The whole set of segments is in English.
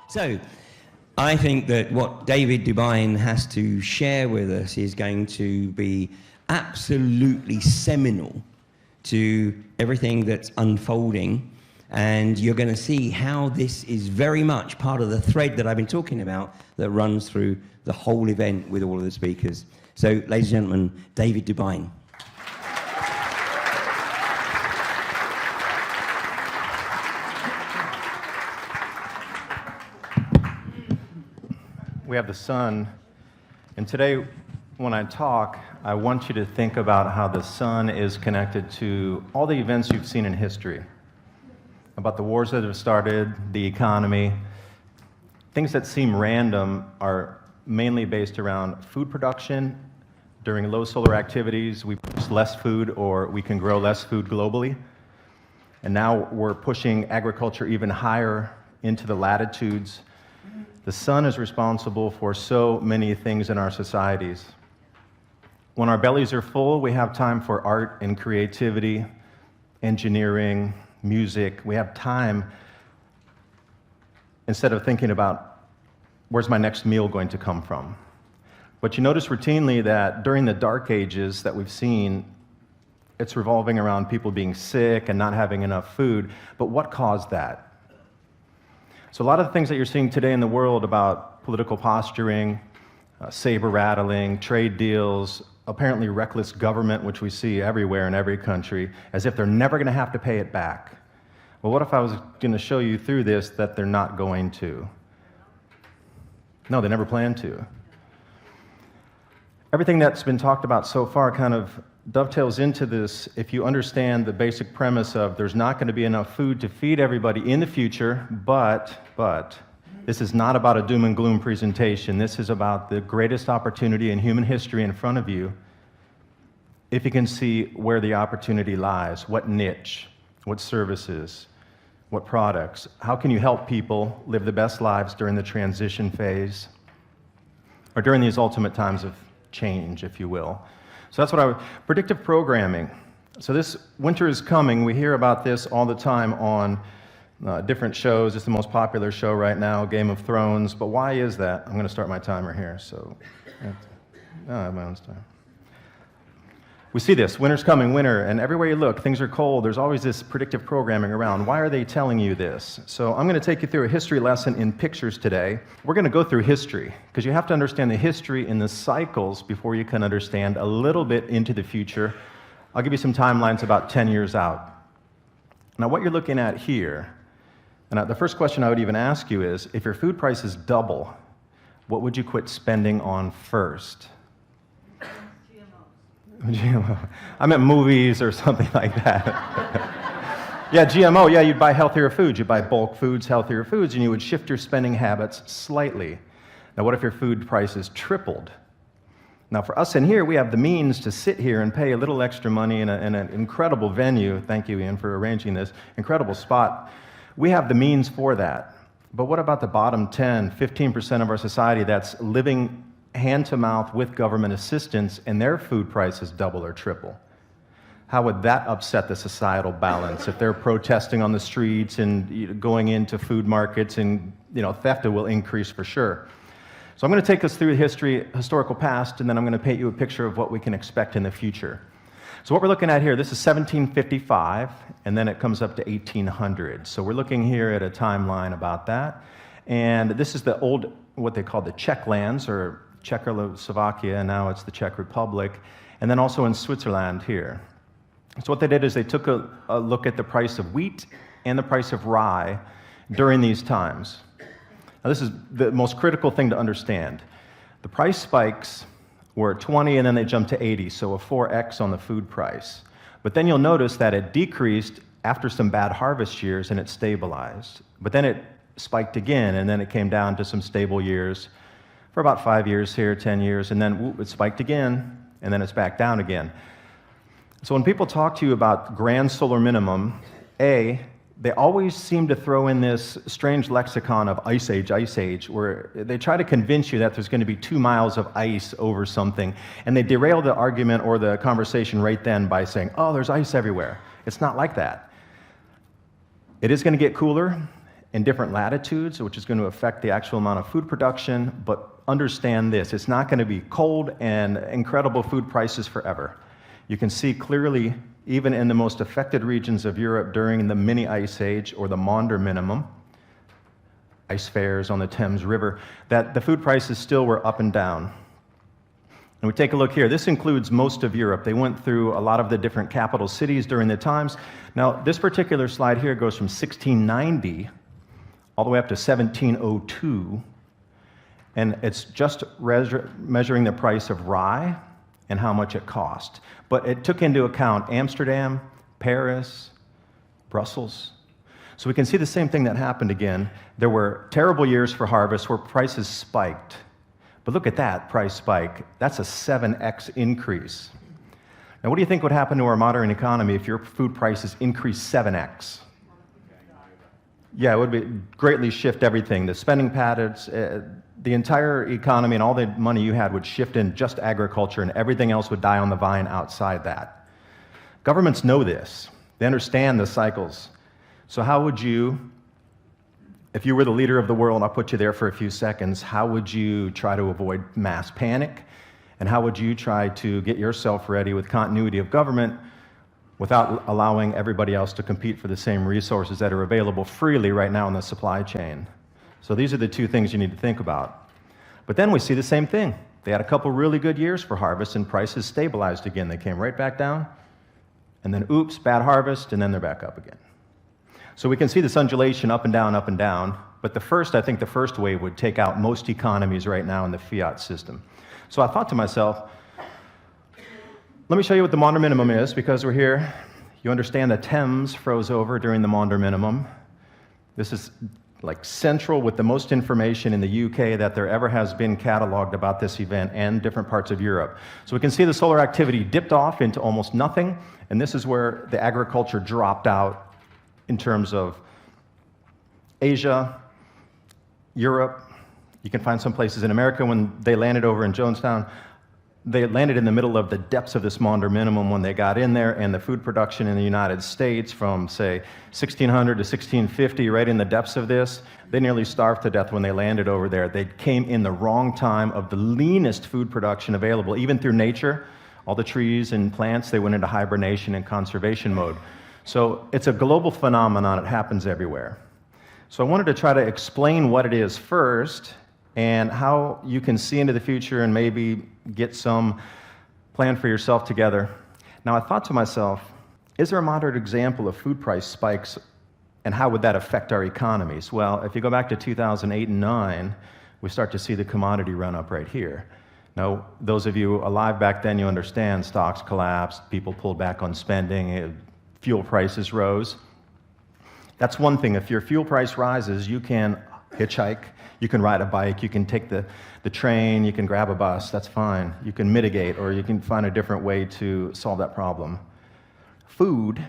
So, I think that what David DUBYNE has to share with us is going to be absolutely seminal to everything that's unfolding, and you're going to see how this is very much part of the thread that I've been talking about that runs through the whole event with all of the speakers. So, ladies and gentlemen, David DUBYNE. We have the sun, and today when I talk, I want you to think about how the sun is connected to all the events you've seen in history, about the wars that have started, the economy. Things that seem random are mainly based around food production. During low solar activities, we produce less food, or we can grow less food globally. And now we're pushing agriculture even higher into the latitudes. The sun is responsible for so many things in our societies. When our bellies are full, we have time for art and creativity, engineering, music. We have time, instead of thinking about where's my next meal going to come from. But you notice routinely that during the dark ages that we've seen, it's revolving around people being sick and not having enough food. But what caused that? So a lot of the things that you're seeing today in the world about political posturing, saber rattling, trade deals, apparently reckless government, which we see everywhere in every country, as if they're never going to have to pay it back. Well, what if I was going to show you through this that they're not going to? No, they never plan to. Everything that's been talked about so far kind of dovetails into this if you understand the basic premise of there's not going to be enough food to feed everybody in the future, but this is not about a doom and gloom presentation. This is about the greatest opportunity in human history in front of you, if you can see where the opportunity lies, what niche, what services, what products. How can you help people live the best lives during the transition phase, or during these ultimate times of change, if you will. So that's what predictive programming. So this winter is coming. We hear about this all the time on different shows. It's the most popular show right now, Game of Thrones. But why is that? I'm going to start my timer here. So, I have my own time. We see this, winter's coming, winter, and everywhere you look, things are cold. There's always this predictive programming around. Why are they telling you this? So I'm going to take you through a history lesson in pictures today. We're going to go through history, because you have to understand the history and the cycles before you can understand a little bit into the future. I'll give you some timelines about 10 years out. Now, what you're looking at here, and the first question I would even ask you is, if your food prices double, what would you quit spending on first? GMO. I meant movies or something like that. Yeah, GMO, yeah, you'd buy healthier foods. You'd buy bulk foods, healthier foods, and you would shift your spending habits slightly. Now, what if your food prices tripled? Now, for us in here, we have the means to sit here and pay a little extra money in an incredible venue. Thank you, Ian, for arranging this. Incredible spot. We have the means for that. But what about the bottom 10, 15% of our society that's living hand-to-mouth with government assistance, and their food prices double or triple? How would that upset the societal balance if they're protesting on the streets and going into food markets, and theft will increase for sure. So I'm going to take us through the historical past, and then I'm going to paint you a picture of what we can expect in the future. So what we're looking at here, this is 1755, and then it comes up to 1800. So we're looking here at a timeline about that. And this is the old, what they call the Czech lands, or Czechoslovakia, and now it's the Czech Republic, and then also in Switzerland here. So what they did is they took a look at the price of wheat and the price of rye during these times. Now this is the most critical thing to understand. The price spikes were 20 and then they jumped to 80, so a 4x on the food price. But then you'll notice that it decreased after some bad harvest years and it stabilized. But then it spiked again, and then it came down to some stable years for about 5 years here, 10 years, and then it spiked again, and then it's back down again. So when people talk to you about grand solar minimum, they always seem to throw in this strange lexicon of ice age, where they try to convince you that there's going to be 2 miles of ice over something, and they derail the argument or the conversation right then by saying, oh, there's ice everywhere. It's not like that. It is going to get cooler, in different latitudes, which is going to affect the actual amount of food production, but understand this, it's not going to be cold and incredible food prices forever. You can see clearly, even in the most affected regions of Europe during the mini ice age or the Maunder minimum, ice fairs on the Thames River, that the food prices still were up and down. And we take a look here. This includes most of Europe. They went through a lot of the different capital cities during the times. Now, this particular slide here goes from 1690 all the way up to 1702, and it's just measuring the price of rye and how much it cost. But it took into account Amsterdam, Paris, Brussels. So we can see the same thing that happened again. There were terrible years for harvest where prices spiked. But look at that price spike. That's a 7x increase. Now, what do you think would happen to our modern economy if your food prices increased 7x? Yeah, it would be greatly shift everything. The spending patterns, the entire economy and all the money you had would shift in just agriculture, and everything else would die on the vine outside that. Governments know this. They understand the cycles. So how would you, if you were the leader of the world, I'll put you there for a few seconds, how would you try to avoid mass panic? And how would you try to get yourself ready with continuity of government without allowing everybody else to compete for the same resources that are available freely right now in the supply chain? So these are the two things you need to think about. But then we see the same thing. They had a couple really good years for harvest and prices stabilized again. They came right back down, and then oops, bad harvest, and then they're back up again. So we can see this undulation up and down, but I think the first wave would take out most economies right now in the fiat system. So I thought to myself, let me show you what the Maunder minimum is, because we're here. You understand the Thames froze over during the Maunder minimum. This is like central with the most information in the UK that there ever has been cataloged about this event and different parts of Europe. So we can see the solar activity dipped off into almost nothing, and this is where the agriculture dropped out in terms of Asia, Europe. You can find some places in America. When they landed over in Jonestown, they landed in the middle of the depths of this Maunder minimum when they got in there, and the food production in the United States from, say, 1600 to 1650, right in the depths of this, they nearly starved to death when they landed over there. They came in the wrong time of the leanest food production available, even through nature. All the trees and plants, they went into hibernation and conservation mode. So it's a global phenomenon. It happens everywhere. So I wanted to try to explain what it is first and how you can see into the future and maybe get some plan for yourself together. Now, I thought to myself, is there a moderate example of food price spikes, and how would that affect our economies? Well, if you go back to 2008 and 2009, we start to see the commodity run up right here. Now, those of you alive back then, you understand stocks collapsed, people pulled back on spending, fuel prices rose. That's one thing. If your fuel price rises, you can hitchhike, you can ride a bike, you can take the train, you can grab a bus, that's fine. You can mitigate, or you can find a different way to solve that problem. Food,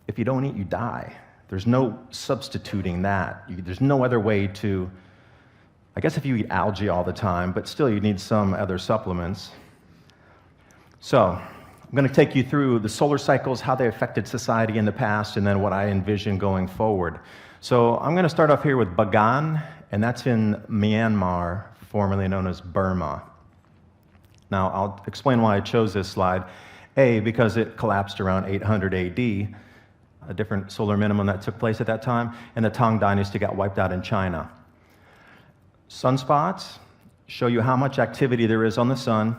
if you don't eat, you die. There's no substituting that. There's no other way to, I guess if you eat algae all the time, but still you need some other supplements. So, I'm going to take you through the solar cycles, how they affected society in the past, and then what I envision going forward. So I'm going to start off here with Bagan, and that's in Myanmar, formerly known as Burma. Now, I'll explain why I chose this slide. A, because it collapsed around 800 AD, a different solar minimum that took place at that time, and the Tang Dynasty got wiped out in China. Sunspots show you how much activity there is on the sun.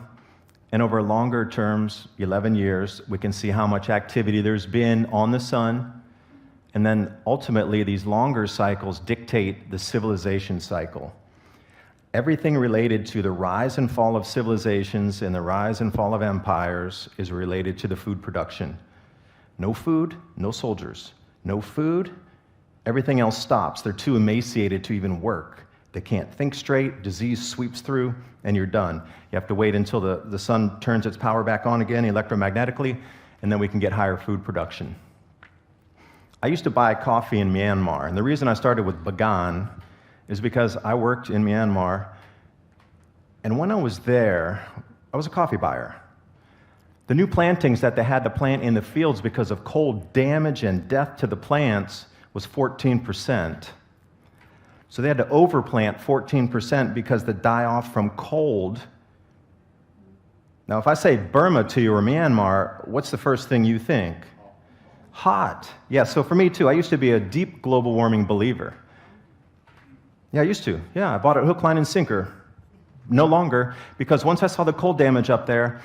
And over longer terms, 11 years, we can see how much activity there's been on the sun. And then ultimately, these longer cycles dictate the civilization cycle. Everything related to the rise and fall of civilizations and the rise and fall of empires is related to the food production. No food, no soldiers. No food, everything else stops. They're too emaciated to even work. They can't think straight, disease sweeps through, and you're done. You have to wait until the sun turns its power back on again electromagnetically, and then we can get higher food production. I used to buy coffee in Myanmar, and the reason I started with Bagan is because I worked in Myanmar, and when I was there, I was a coffee buyer. The new plantings that they had to plant in the fields because of cold damage and death to the plants was 14%. So they had to overplant 14% because the die-off from cold. Now, if I say Burma to you or Myanmar, what's the first thing you think? Hot. Yeah, so for me too, I used to be a deep global warming believer. Yeah, I used to. Yeah, I bought it hook, line, and sinker. No longer, because once I saw the cold damage up there,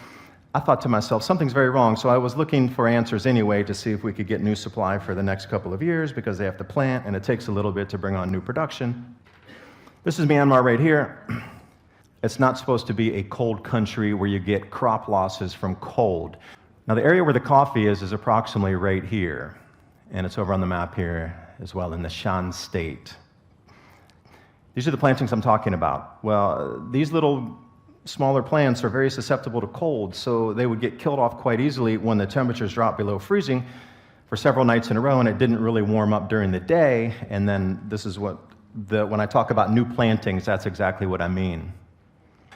I thought to myself, something's very wrong. So I was looking for answers anyway to see if we could get new supply for the next couple of years, because they have to plant, and it takes a little bit to bring on new production. This is Myanmar right here. It's not supposed to be a cold country where you get crop losses from cold. Now, the area where the coffee is approximately right here, and it's over on the map here as well in the Shan state. These are the plantings I'm talking about. Well, these little smaller plants are very susceptible to cold, so they would get killed off quite easily when the temperatures dropped below freezing for several nights in a row, and it didn't really warm up during the day. And then this is what, when I talk about new plantings, that's exactly what I mean.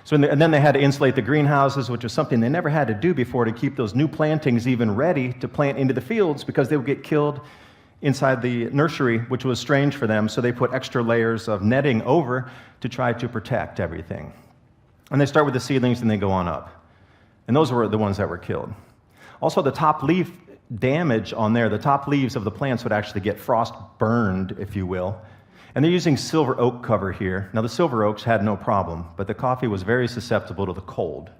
So, and then they had to insulate the greenhouses, which was something they never had to do before to keep those new plantings even ready to plant into the fields, because they would get killed inside the nursery, which was strange for them. So they put extra layers of netting over to try to protect everything. And they start with the seedlings and they go on up. And those were the ones that were killed. Also, the top leaf damage on there, the top leaves of the plants would actually get frost burned, if you will. And they're using silver oak cover here. Now, the silver oaks had no problem, but the coffee was very susceptible to the cold.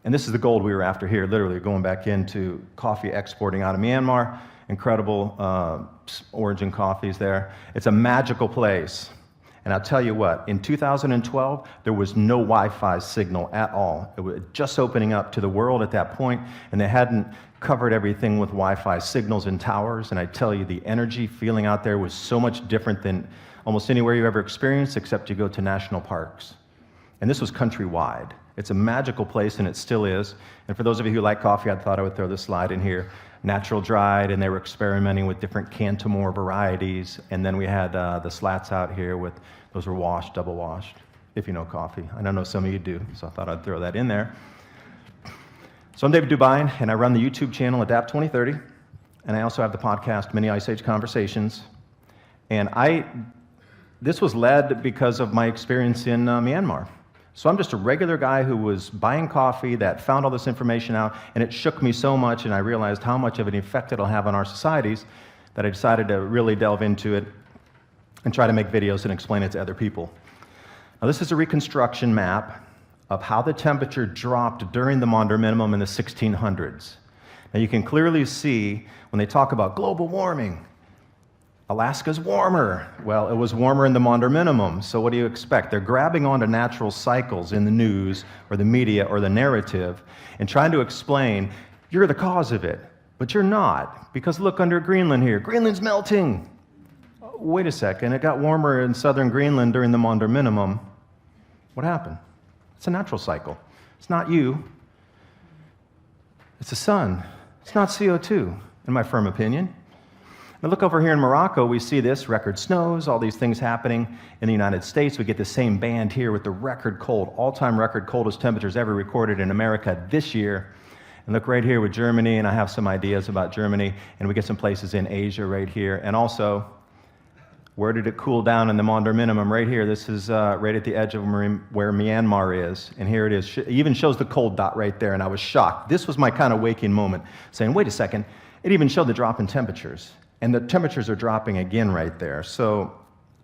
And this is the gold we were after here, literally going back into coffee exporting out of Myanmar. Incredible origin coffees there. It's a magical place. And I'll tell you what, in 2012, there was no Wi-Fi signal at all. It was just opening up to the world at that point, and they hadn't covered everything with Wi-Fi signals and towers. And I tell you, the energy feeling out there was so much different than almost anywhere you ever experienced, except you go to national parks. And this was countrywide. It's a magical place, and it still is. And for those of you who like coffee, I thought I would throw this slide in here. Natural dried, and they were experimenting with different Cantamore varieties. And then we had the slats out here with, those were washed, double washed, if you know coffee. I know some of you do, so I thought I'd throw that in there. So I'm David DUBYNE, and I run the YouTube channel Adapt 2030, and I also have the podcast Mini Ice Age Conversations. And this was led because of my experience in Myanmar. So I'm just a regular guy who was buying coffee that found all this information out, and it shook me so much, and I realized how much of an effect it'll have on our societies that I decided to really delve into it and try to make videos and explain it to other people. Now, this is a reconstruction map of how the temperature dropped during the Maunder minimum in the 1600s. Now, you can clearly see when they talk about global warming, Alaska's warmer. Well, it was warmer in the Maunder minimum, so what do you expect? They're grabbing onto natural cycles in the news or the media or the narrative and trying to explain, you're the cause of it, but you're not, because look under Greenland here. Greenland's melting. Wait a second, it got warmer in southern Greenland during the Maunder minimum. What happened? It's a natural cycle. It's not you. It's the sun. It's not CO2, in my firm opinion. Now look over here in Morocco, we see this, record snows, all these things happening. In the United States, we get the same band here with the record cold, all-time record coldest temperatures ever recorded in America this year. And look right here with Germany, and I have some ideas about Germany, and we get some places in Asia right here. And also, where did it cool down in the Maunder minimum? Right here, this is right at the edge of where Myanmar is. And here it is, it even shows the cold dot right there, and I was shocked. This was my kind of waking moment, saying, wait a second, it even showed the drop in temperatures. And the temperatures are dropping again right there. So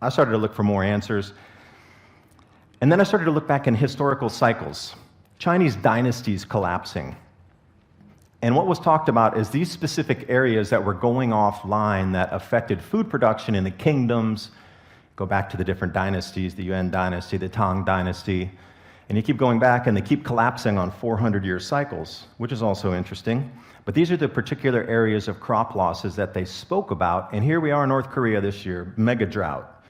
I started to look for more answers. And then I started to look back in historical cycles. Chinese dynasties collapsing. And what was talked about is these specific areas that were going offline that affected food production in the kingdoms. Go back to the different dynasties, the Yuan dynasty, the Tang dynasty. And you keep going back, and they keep collapsing on 400-year cycles, which is also interesting. But these are the particular areas of crop losses that they spoke about. And here we are in North Korea this year, mega drought.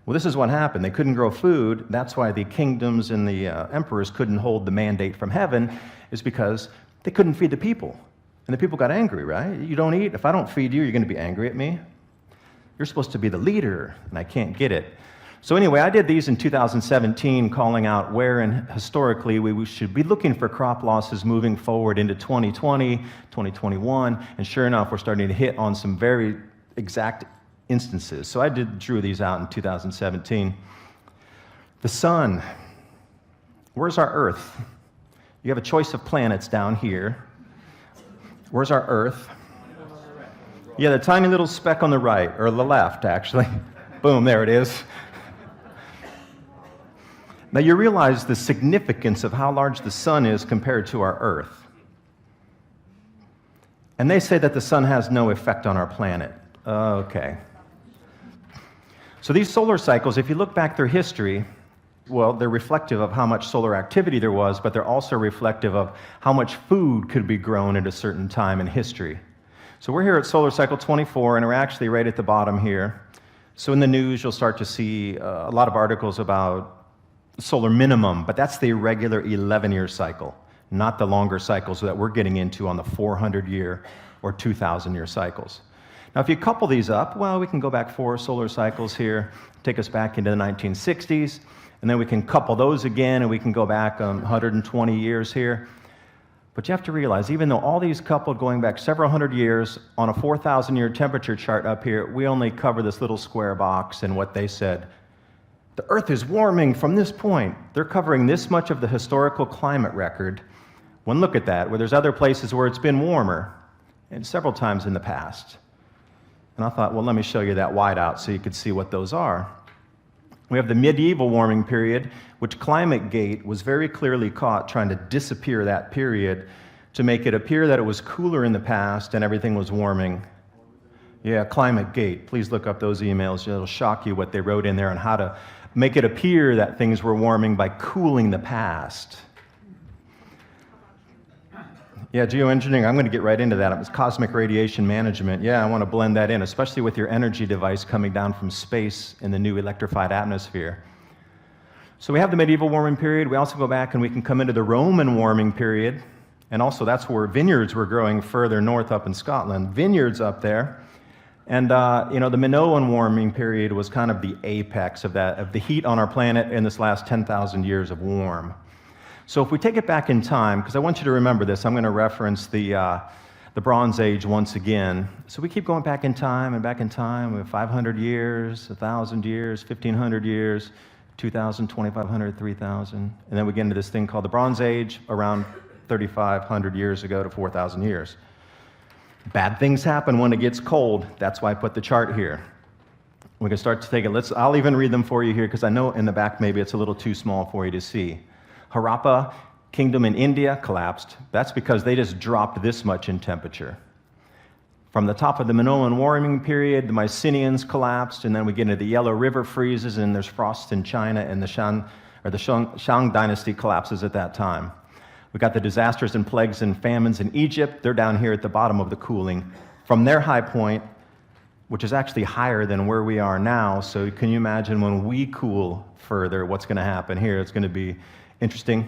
Well, this is what happened. They couldn't grow food. That's why the kingdoms and the emperors couldn't hold the mandate from heaven, is because they couldn't feed the people. And the people got angry, right? You don't eat. If I don't feed you, you're going to be angry at me. You're supposed to be the leader, and I can't get it. So anyway, I did these in 2017, calling out where and historically we should be looking for crop losses moving forward into 2020, 2021, and sure enough, we're starting to hit on some very exact instances. So I drew these out in 2017. The sun. Where's our Earth? You have a choice of planets down here. Where's our Earth? Yeah, the tiny little speck on the right, or the left, actually. Boom, there it is. Now you realize the significance of how large the sun is compared to our Earth. And they say that the sun has no effect on our planet. Okay. So these solar cycles, if you look back through history, well, they're reflective of how much solar activity there was, but they're also reflective of how much food could be grown at a certain time in history. So we're here at solar cycle 24, and we're actually right at the bottom here. So in the news, you'll start to see a lot of articles about solar minimum, but that's the irregular 11-year cycle, not the longer cycles that we're getting into on the 400-year or 2,000-year cycles. Now, if you couple these up, well, we can go back 4 solar cycles here, take us back into the 1960s, and then we can couple those again, and we can go back 120 years here. But you have to realize, even though all these coupled going back several hundred years, on a 4,000-year temperature chart up here, we only cover this little square box and what they said. The Earth is warming from this point. They're covering this much of the historical climate record. One look at that, where there's other places where it's been warmer, and several times in the past. And I thought, well, let me show you that whiteout so you could see what those are. We have the medieval warming period, which ClimateGate was very clearly caught trying to disappear that period to make it appear that it was cooler in the past and everything was warming. Yeah, ClimateGate. Please look up those emails. It'll shock you what they wrote in there on how to make it appear that things were warming by cooling the past. Yeah, geoengineering, I'm going to get right into that. It was cosmic radiation management. Yeah, I want to blend that in, especially with your energy device coming down from space in the new electrified atmosphere. So we have the medieval warming period. We also go back and we can come into the Roman warming period. And also that's where vineyards were growing further north up in Scotland. Vineyards up there. And the Minoan warming period was kind of the apex of the heat on our planet in this last 10,000 years of warm. So if we take it back in time, because I want you to remember this, I'm going to reference the Bronze Age once again. So we keep going back in time and back in time. We have 500 years, 1,000 years, 1,500 years, 2,000, 2,500, 3,000. And then we get into this thing called the Bronze Age, around 3,500 years ago to 4,000 years. Bad things happen when it gets cold. That's why I put the chart here. We can start to take it. I'll even read them for you here, because I know in the back maybe it's a little too small for you to see. Harappa Kingdom in India collapsed. That's because they just dropped this much in temperature. From the top of the Minoan warming period, the Mycenaeans collapsed, and then we get into the Yellow River freezes, and there's frost in China, and the Shang dynasty collapses at that time. We got the disasters and plagues and famines in Egypt. They're down here at the bottom of the cooling. From their high point, which is actually higher than where we are now, so can you imagine when we cool further, what's going to happen here? It's going to be interesting.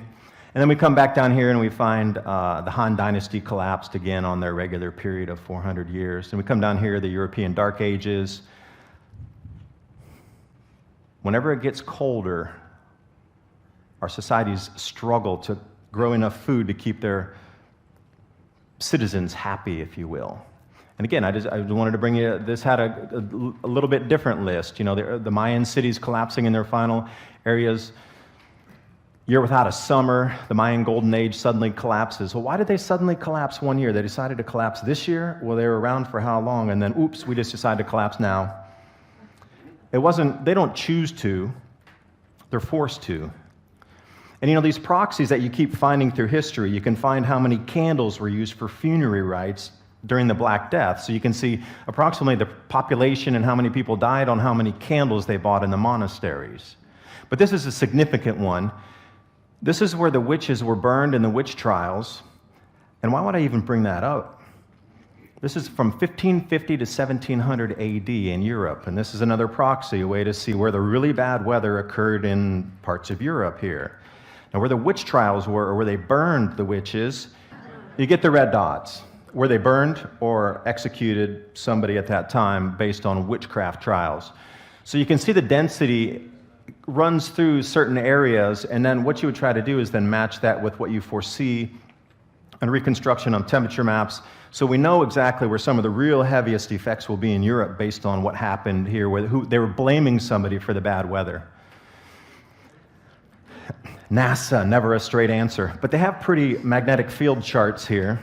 And then we come back down here and we find the Han Dynasty collapsed again on their regular period of 400 years. And we come down here, the European Dark Ages. Whenever it gets colder, our societies struggle to grow enough food to keep their citizens happy, if you will. And again, I wanted to bring you, this had a little bit different list. You know, the Mayan cities collapsing in their final areas. Year without a summer, the Mayan Golden Age suddenly collapses. Well, why did they suddenly collapse one year? They decided to collapse this year? Well, they were around for how long? And then, oops, we just decided to collapse now. It wasn't, they don't choose to, they're forced to. And you know, these proxies that you keep finding through history, you can find how many candles were used for funerary rites during the Black Death. So you can see approximately the population and how many people died on how many candles they bought in the monasteries. But this is a significant one. This is where the witches were burned in the witch trials. And why would I even bring that up? This is from 1550 to 1700 AD in Europe. And this is another proxy, a way to see where the really bad weather occurred in parts of Europe here. Now, where the witch trials were, or where they burned the witches, you get the red dots. Where they burned or executed somebody at that time based on witchcraft trials. So you can see the density runs through certain areas, and then what you would try to do is then match that with what you foresee and reconstruction on temperature maps. So we know exactly where some of the real heaviest effects will be in Europe based on what happened here, they were blaming somebody for the bad weather. NASA, never a straight answer, but they have pretty magnetic field charts here.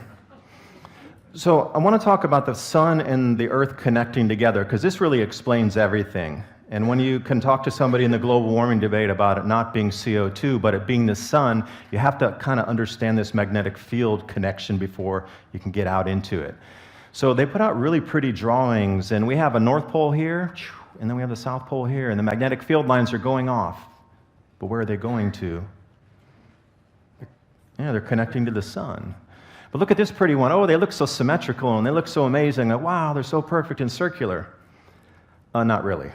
So I want to talk about the sun and the earth connecting together, because this really explains everything. And when you can talk to somebody in the global warming debate about it not being CO2, but it being the sun, you have to kind of understand this magnetic field connection before you can get out into it. So they put out really pretty drawings, and we have a North Pole here, and then we have the South Pole here, and the magnetic field lines are going off. But where are they going to? Yeah, they're connecting to the sun. But look at this pretty one. Oh, they look so symmetrical, and they look so amazing. Wow, they're so perfect and circular. Not really.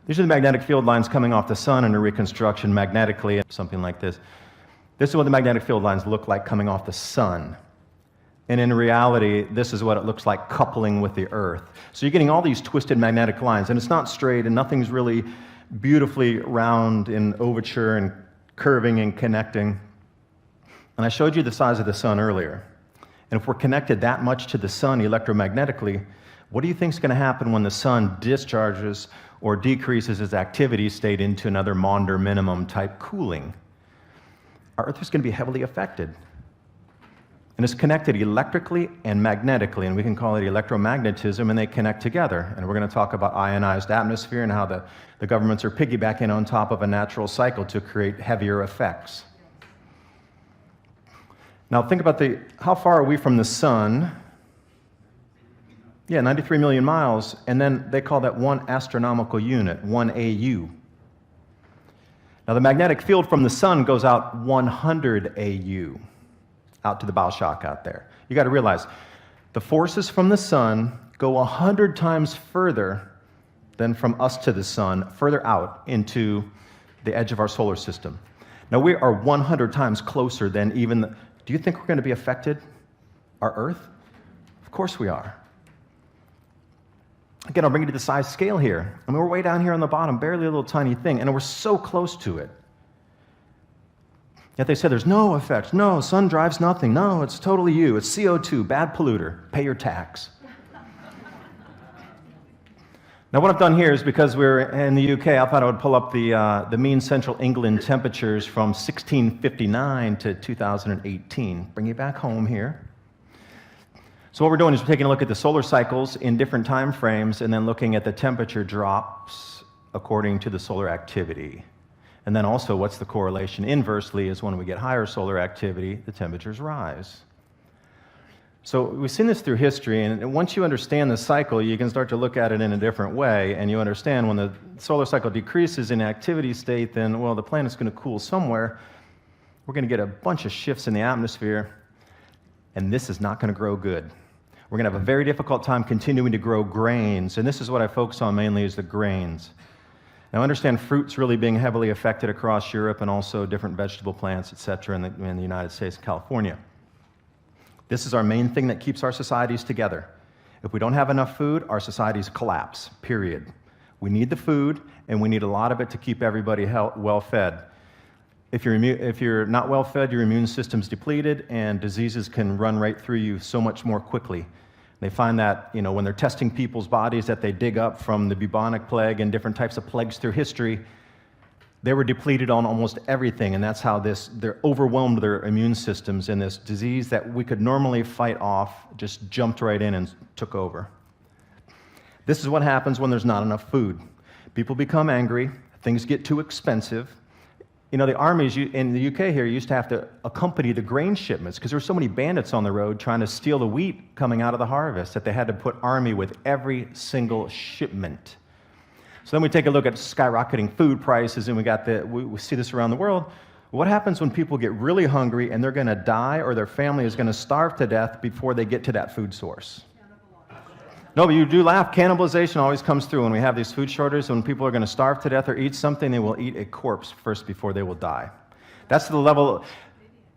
These are the magnetic field lines coming off the sun in a reconstruction magnetically, something like this. This is what the magnetic field lines look like coming off the sun. And in reality, this is what it looks like coupling with the earth. So you're getting all these twisted magnetic lines, and it's not straight, and nothing's really beautifully round in overture and curving and connecting. And I showed you the size of the sun earlier. And if we're connected that much to the sun electromagnetically, what do you think is going to happen when the sun discharges or decreases its activity state into another Maunder minimum type cooling? Our Earth is going to be heavily affected. And it's connected electrically and magnetically, and we can call it electromagnetism, and they connect together. And we're going to talk about ionized atmosphere and how the governments are piggybacking on top of a natural cycle to create heavier effects. Now think about how far are we from the sun? Yeah, 93 million miles, and then they call that 1 astronomical unit, 1 AU. Now the magnetic field from the sun goes out 100 AU, out to the Baosha out there. You got to realize, the forces from the sun go 100 times further than from us to the sun, further out into the edge of our solar system. Now we are 100 times closer than even do you think we're going to be affected, our Earth? Of course we are. Again, I'll bring you to the size scale here. I mean, we're way down here on the bottom, barely a little tiny thing, and we're so close to it. Yet they say there's no effect. No, sun drives nothing. No, it's totally you. It's CO2, bad polluter. Pay your tax. Now, what I've done here is because we're in the UK, I thought I would pull up the mean central England temperatures from 1659 to 2018. Bring you back home here. So what we're doing is we're taking a look at the solar cycles in different time frames and then looking at the temperature drops according to the solar activity. And then also, what's the correlation inversely is when we get higher solar activity, the temperatures rise. So we've seen this through history, and once you understand the cycle, you can start to look at it in a different way, and you understand when the solar cycle decreases in activity state, then, well, the planet's going to cool somewhere. We're going to get a bunch of shifts in the atmosphere, and this is not going to grow good. We're going to have a very difficult time continuing to grow grains, and this is what I focus on mainly is the grains. Now, understand fruits really being heavily affected across Europe and also different vegetable plants, et cetera, in the United States and California. This is our main thing that keeps our societies together. If we don't have enough food, our societies collapse, period. We need the food, and we need a lot of it to keep everybody well-fed. If you're not well-fed, your immune system's depleted, and diseases can run right through you so much more quickly. They find that, when they're testing people's bodies that they dig up from the bubonic plague and different types of plagues through history, they were depleted on almost everything, and that's how they're overwhelmed their immune systems, and this disease that we could normally fight off just jumped right in and took over. This is what happens when there's not enough food. People become angry, things get too expensive. The armies in the UK here used to have to accompany the grain shipments because there were so many bandits on the road trying to steal the wheat coming out of the harvest that they had to put army with every single shipment. So then we take a look at skyrocketing food prices, and we see this around the world. What happens when people get really hungry and they're going to die or their family is going to starve to death before they get to that food source? No, but you do laugh. Cannibalization always comes through when we have these food shortages. When people are going to starve to death or eat something, they will eat a corpse first before they will die. That's the level.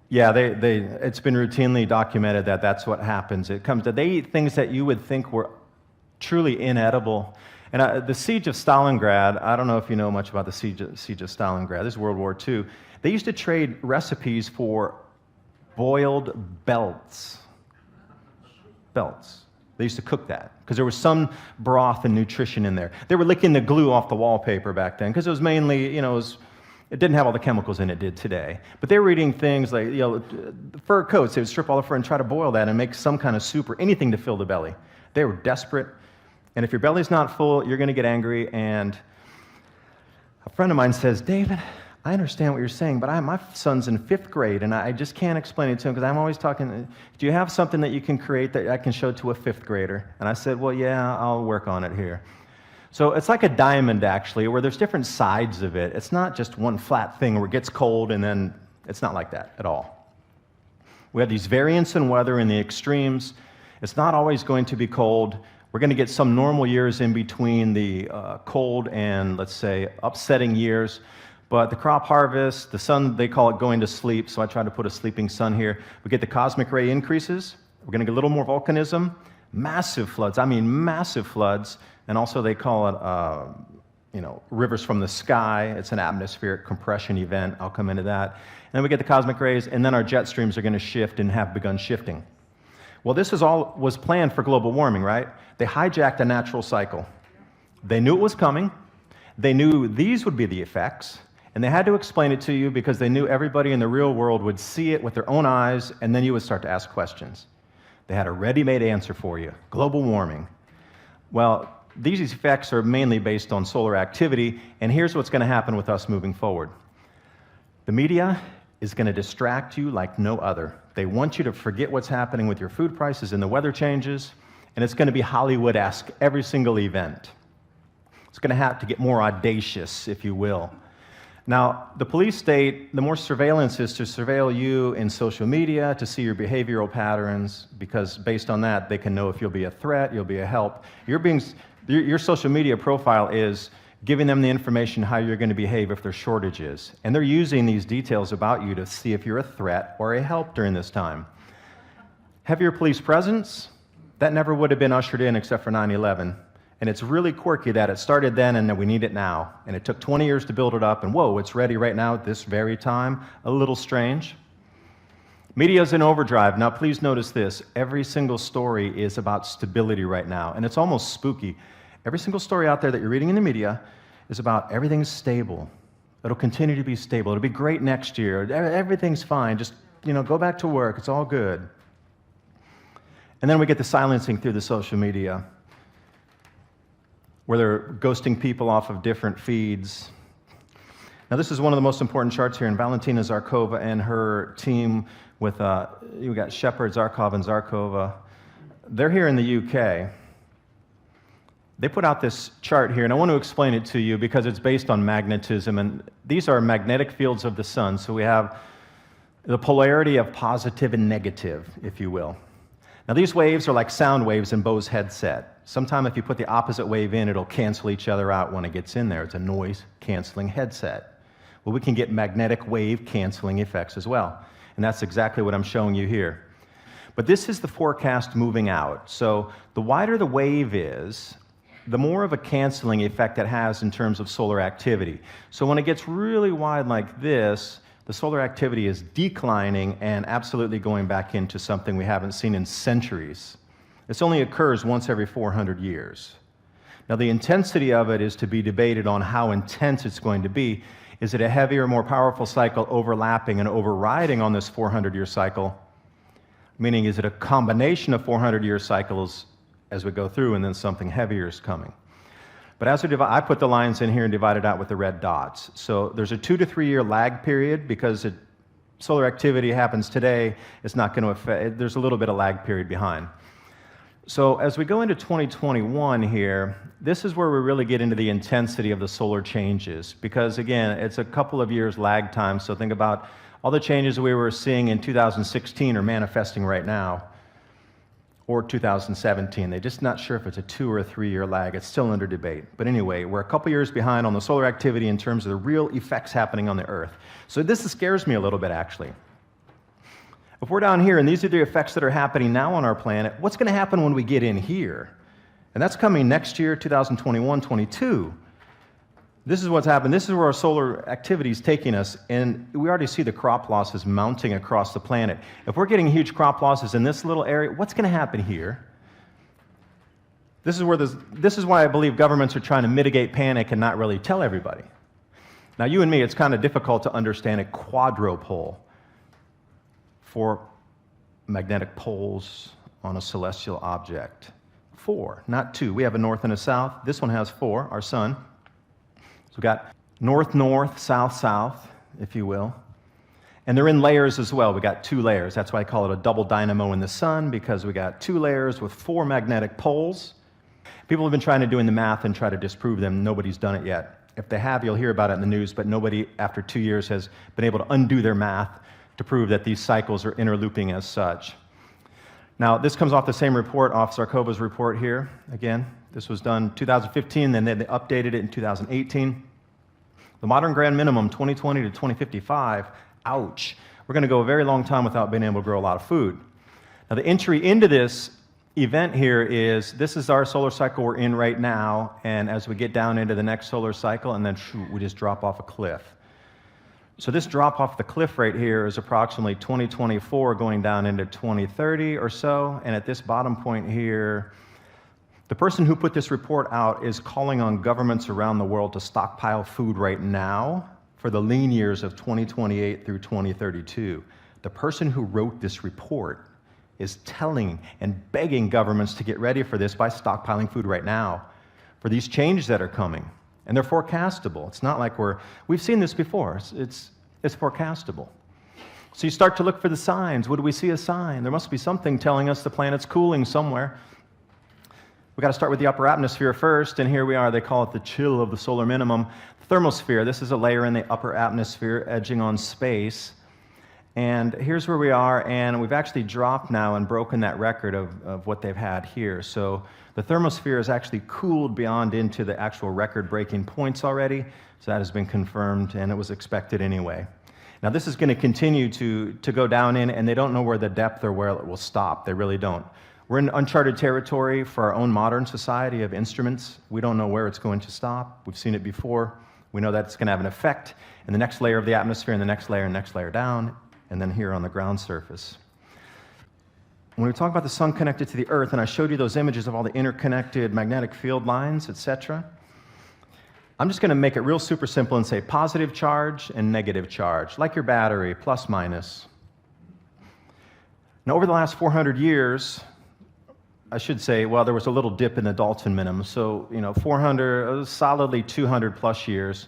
Yeah, it's been routinely documented that that's what happens. They eat things that you would think were truly inedible. And the siege of Stalingrad, I don't know if you know much about the siege of Stalingrad. This is World War II. They used to trade recipes for boiled belts. Belts. They used to cook that because there was some broth and nutrition in there. They were licking the glue off the wallpaper back then because it was mainly, it didn't have all the chemicals in it did today. But they were eating things like, fur coats. They would strip all the fur and try to boil that and make some kind of soup or anything to fill the belly. They were desperate. And if your belly's not full, you're going to get angry. And a friend of mine says, David, I understand what you're saying, but my son's in 5th grade, and I just can't explain it to him because I'm always talking, do you have something that you can create that I can show to a 5th grader? And I said, well, yeah, I'll work on it here. So it's like a diamond, actually, where there's different sides of it. It's not just one flat thing where it gets cold, and then it's not like that at all. We have these variants in weather in the extremes. It's not always going to be cold. We're going to get some normal years in between the cold and, let's say, upsetting years. But the crop harvest, the sun, they call it going to sleep, so I try to put a sleeping sun here. We get the cosmic ray increases. We're going to get a little more volcanism, massive floods, I mean massive floods, and also they call it, rivers from the sky. It's an atmospheric compression event. I'll come into that. And then we get the cosmic rays, and then our jet streams are going to shift and have begun shifting. Well, this was planned for global warming, right? They hijacked a natural cycle. They knew it was coming. They knew these would be the effects. And they had to explain it to you because they knew everybody in the real world would see it with their own eyes, and then you would start to ask questions. They had a ready-made answer for you, global warming. Well, these effects are mainly based on solar activity, and here's what's going to happen with us moving forward. The media is going to distract you like no other. They want you to forget what's happening with your food prices and the weather changes, and it's going to be Hollywood-esque, every single event. It's going to have to get more audacious, if you will. Now, the police state, the more surveillance is to surveil you in social media, to see your behavioral patterns, because based on that, they can know if you'll be a threat, you'll be a help. Your social media profile is giving them the information how you're going to behave if there's shortages. And they're using these details about you to see if you're a threat or a help during this time. Heavier police presence, that never would have been ushered in except for 9/11. And it's really quirky that it started then and that we need it now. And it took 20 years to build it up, and whoa, it's ready right now at this very time. A little strange. Media's in overdrive. Now, please notice this. Every single story is about stability right now, and it's almost spooky. Every single story out there that you're reading in the media is about everything's stable. It'll continue to be stable. It'll be great next year. Everything's fine. Just, go back to work. It's all good. And then we get the silencing through the social media, where they're ghosting people off of different feeds. Now, this is one of the most important charts here, and Valentina Zarkova and her team with, you got Shepard, Zarkov, and Zarkova. They're here in the UK. They put out this chart here, and I want to explain it to you because it's based on magnetism, and these are magnetic fields of the sun, so we have the polarity of positive and negative, if you will. Now, these waves are like sound waves in Bose's headset. Sometime if you put the opposite wave in, it'll cancel each other out when it gets in there. It's a noise-canceling headset. Well, we can get magnetic wave-canceling effects as well, and that's exactly what I'm showing you here. But this is the forecast moving out. So the wider the wave is, the more of a canceling effect it has in terms of solar activity. So when it gets really wide like this, the solar activity is declining and absolutely going back into something we haven't seen in centuries. This only occurs once every 400 years. Now, the intensity of it is to be debated on how intense it's going to be. Is it a heavier, more powerful cycle overlapping and overriding on this 400-year cycle? Meaning, is it a combination of 400-year cycles as we go through and then something heavier is coming? But as we divide, I put the lines in here and divided out with the red dots. So there's a 2 to 3 year lag period because solar activity happens today. It's not going to affect, there's a little bit of lag period behind. So as we go into 2021 here, this is where we really get into the intensity of the solar changes because, again, it's a couple of years lag time. So think about all the changes we were seeing in 2016 are manifesting right now, or 2017. They're just not sure if it's a 2 or a 3 year lag. It's still under debate. But anyway, we're a couple years behind on the solar activity in terms of the real effects happening on the Earth. So this scares me a little bit, actually. If we're down here and these are the effects that are happening now on our planet, what's going to happen when we get in here? And that's coming next year, 2021, 22. This is what's happened. This is where our solar activity is taking us, and we already see the crop losses mounting across the planet. If we're getting huge crop losses in this little area, what's going to happen here? This is why I believe governments are trying to mitigate panic and not really tell everybody. Now, you and me, it's kind of difficult to understand a quadrupole. 4 magnetic poles on a celestial object. 4, not 2. We have a north and a south. This one has 4, our sun. So we've got north-north, south-south, if you will. And they're in layers as well. We got 2 layers. That's why I call it a double dynamo in the sun, because we got 2 layers with 4 magnetic poles. People have been trying to do the math and try to disprove them. Nobody's done it yet. If they have, you'll hear about it in the news, but nobody, after 2 years, has been able to undo their math to prove that these cycles are interlooping as such. Now, this comes off the same report, off Zarkova's report here. Again, this was done 2015, then they updated it in 2018. The modern grand minimum, 2020 to 2055, ouch. We're going to go a very long time without being able to grow a lot of food. Now, the entry into this event here is, this is our solar cycle we're in right now, and as we get down into the next solar cycle, and then we just drop off a cliff. So this drop off the cliff right here is approximately 2024 going down into 2030 or so, and at this bottom point here, the person who put this report out is calling on governments around the world to stockpile food right now for the lean years of 2028 through 2032. The person who wrote this report is telling and begging governments to get ready for this by stockpiling food right now for these changes that are coming. And they're forecastable. It's not like we've seen this before. It's forecastable. So you start to look for the signs. What do we see as sign? There must be something telling us the planet's cooling somewhere. We've got to start with the upper atmosphere first, and here we are. They call it the chill of the solar minimum. Thermosphere, this is a layer in the upper atmosphere edging on space. And here's where we are, and we've actually dropped now and broken that record of what they've had here. So the thermosphere is actually cooled beyond into the actual record-breaking points already, so that has been confirmed, and it was expected anyway. Now this is going to continue to go down in, and they don't know where the depth or where it will stop. They really don't. We're in uncharted territory for our own modern society of instruments. We don't know where it's going to stop. We've seen it before. We know that it's going to have an effect in the next layer of the atmosphere, and the next layer down, and then here on the ground surface. When we talk about the sun connected to the earth, and I showed you those images of all the interconnected magnetic field lines, etc., I'm just going to make it real super simple and say positive charge and negative charge, like your battery, plus, minus. Now, over the last 400 years, I should say, well, there was a little dip in the Dalton minimum, so 400, solidly 200 plus years.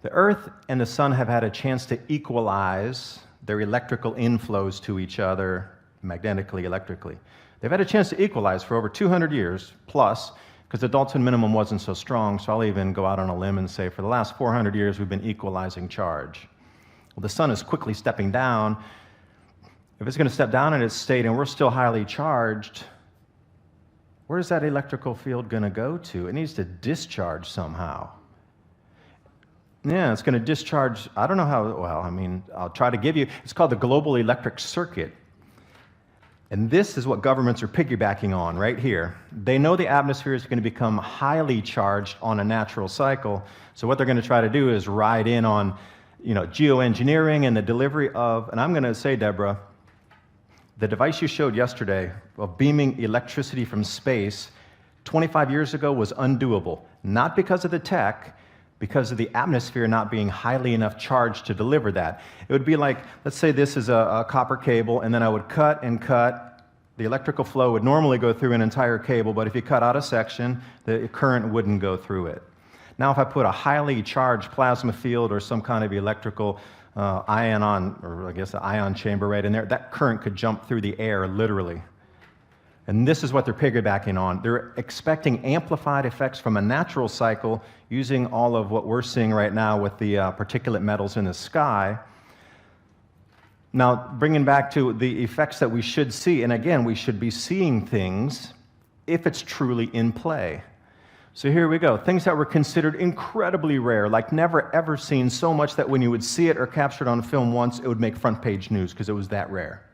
The Earth and the Sun have had a chance to equalize their electrical inflows to each other, magnetically, electrically. They've had a chance to equalize for over 200 years plus, because the Dalton minimum wasn't so strong, so I'll even go out on a limb and say for the last 400 years we've been equalizing charge. Well, the Sun is quickly stepping down. If it's going to step down in its state and we're still highly charged, where's that electrical field going to go to? It needs to discharge somehow. Yeah, it's going to discharge, I don't know how, well, I mean, I'll try to give you, it's called the global electric circuit. And this is what governments are piggybacking on right here. They know the atmosphere is going to become highly charged on a natural cycle, so what they're going to try to do is ride in on, geoengineering and the delivery of, and I'm going to say, Deborah, the device you showed yesterday of beaming electricity from space 25 years ago was undoable, not because of the tech, because of the atmosphere not being highly enough charged to deliver that. It would be like, let's say this is a copper cable, and then I would cut and cut. The electrical flow would normally go through an entire cable, but if you cut out a section, the current wouldn't go through it. Now, if I put a highly charged plasma field or some kind of electrical ion chamber right in there, that current could jump through the air, literally. And this is what they're piggybacking on. They're expecting amplified effects from a natural cycle using all of what we're seeing right now with the particulate metals in the sky. Now, bringing back to the effects that we should see, and again, we should be seeing things if it's truly in play. So here we go. Things that were considered incredibly rare, like never ever seen so much that when you would see it or capture it on film once, it would make front page news because it was that rare.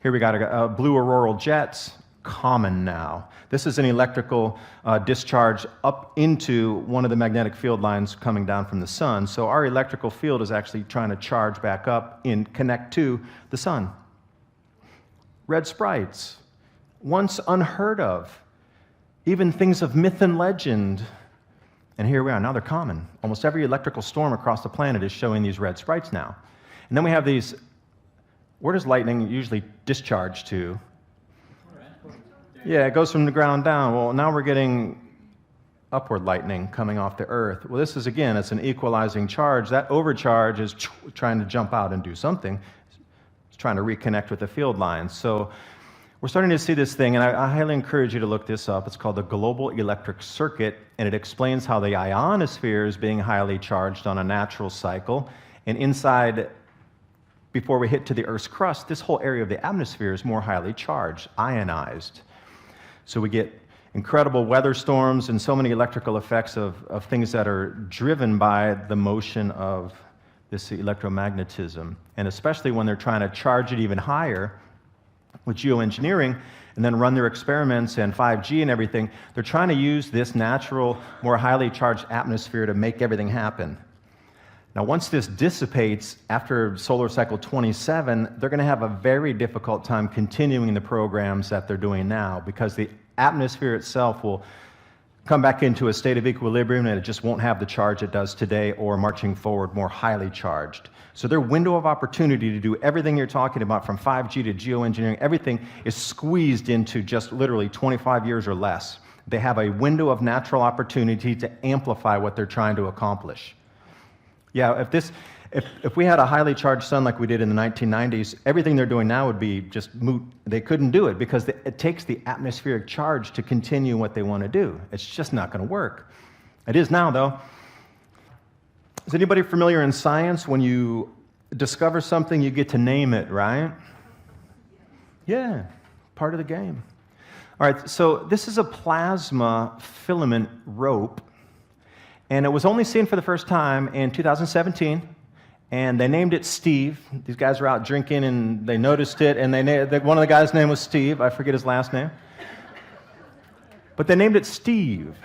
Here we got blue auroral jets. common now. This is an electrical discharge up into one of the magnetic field lines coming down from the sun. So our electrical field is actually trying to charge back up and connect to the sun. Red sprites, once unheard of. Even things of myth and legend. And here we are, now they're common. Almost every electrical storm across the planet is showing these red sprites now. And then we have these, where does lightning usually discharge to? Yeah, it goes from the ground down. Well, now we're getting upward lightning coming off the earth. Well, this is, again, it's an equalizing charge. That overcharge is trying to jump out and do something. It's trying to reconnect with the field lines. So we're starting to see this thing, and I highly encourage you to look this up. It's called the Global Electric Circuit, and it explains how the ionosphere is being highly charged on a natural cycle. And inside, before we hit to the Earth's crust, this whole area of the atmosphere is more highly charged, ionized. So we get incredible weather storms and so many electrical effects of things that are driven by the motion of this electromagnetism. And especially when they're trying to charge it even higher with geoengineering and then run their experiments and 5G and everything, they're trying to use this natural, more highly charged atmosphere to make everything happen. Now, once this dissipates after solar cycle 27, they're going to have a very difficult time continuing the programs that they're doing now, because the atmosphere itself will come back into a state of equilibrium and it just won't have the charge it does today, or marching forward more highly charged. So their window of opportunity to do everything you're talking about, from 5G to geoengineering, everything is squeezed into just literally 25 years or less. They have a window of natural opportunity to amplify what they're trying to accomplish. Yeah, if we had a highly charged sun like we did in the 1990s, everything they're doing now would be just moot. They couldn't do it because it takes the atmospheric charge to continue what they want to do. It's just not going to work. It is now, though. Is anybody familiar in science? When you discover something, you get to name it, right? Yeah, part of the game. All right, so this is a plasma filament rope. And it was only seen for the first time in 2017, and they named it Steve. These guys were out drinking, and they noticed it, and one of the guys' name was Steve. I forget his last name. But they named it Steve.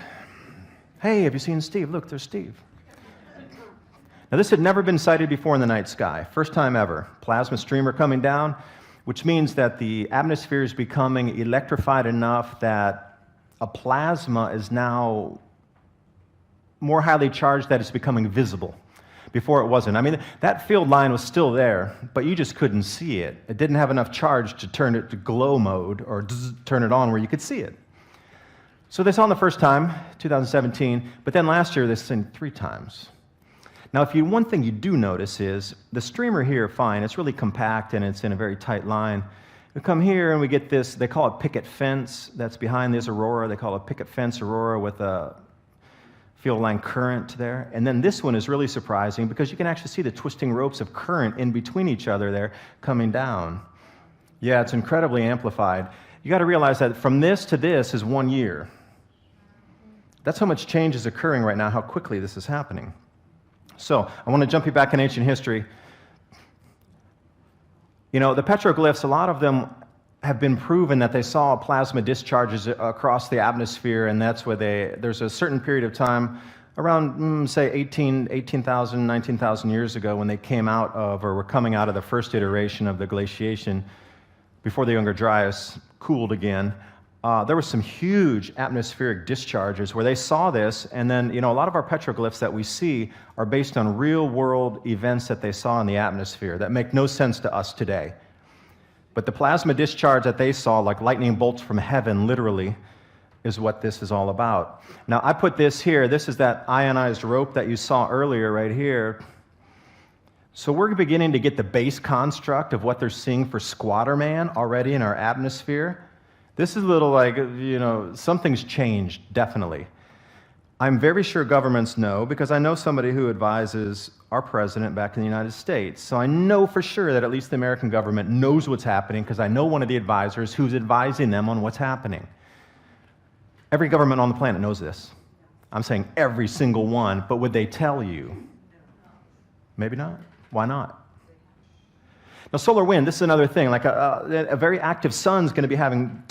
Hey, have you seen Steve? Look, there's Steve. Now, this had never been sighted before in the night sky. First time ever. Plasma streamer coming down, which means that the atmosphere is becoming electrified enough that a plasma is now more highly charged, that it's becoming visible. Before it wasn't. I mean, that field line was still there, but you just couldn't see it. It didn't have enough charge to turn it to glow mode or turn it on where you could see it. So they saw it the first time, 2017, but then last year they saw it 3 times. Now, one thing you do notice is the streamer here, fine, it's really compact and it's in a very tight line. We come here and we get this, they call it picket fence, that's behind this aurora. They call it picket fence aurora with a field line current there. And then this one is really surprising because you can actually see the twisting ropes of current in between each other there coming down. Yeah, it's incredibly amplified. You got to realize that from this to this is 1 year. That's how much change is occurring right now, how quickly this is happening. So I want to jump you back in ancient history. You know, the petroglyphs, a lot of them have been proven that they saw plasma discharges across the atmosphere, and that's where there's a certain period of time, around, say, 18,000, 19,000 years ago, when they came out of, or were coming out of the first iteration of the glaciation, before the Younger Dryas cooled again. There were some huge atmospheric discharges where they saw this, and then, you know, a lot of our petroglyphs that we see are based on real-world events that they saw in the atmosphere that make no sense to us today. But the plasma discharge that they saw, like lightning bolts from heaven, literally, is what this is all about. Now, I put this here. This is that ionized rope that you saw earlier right here. So we're beginning to get the base construct of what they're seeing for Squatter Man already in our atmosphere. This is a little like, you know, something's changed, definitely. I'm very sure governments know, because I know somebody who advises our president back in the United States. So I know for sure that at least the American government knows what's happening, because I know one of the advisors who's advising them on what's happening. Every government on the planet knows this. I'm saying every single one, but would they tell you? Maybe not. Why not? Now, solar wind, this is another thing. Like a very active sun is going to be having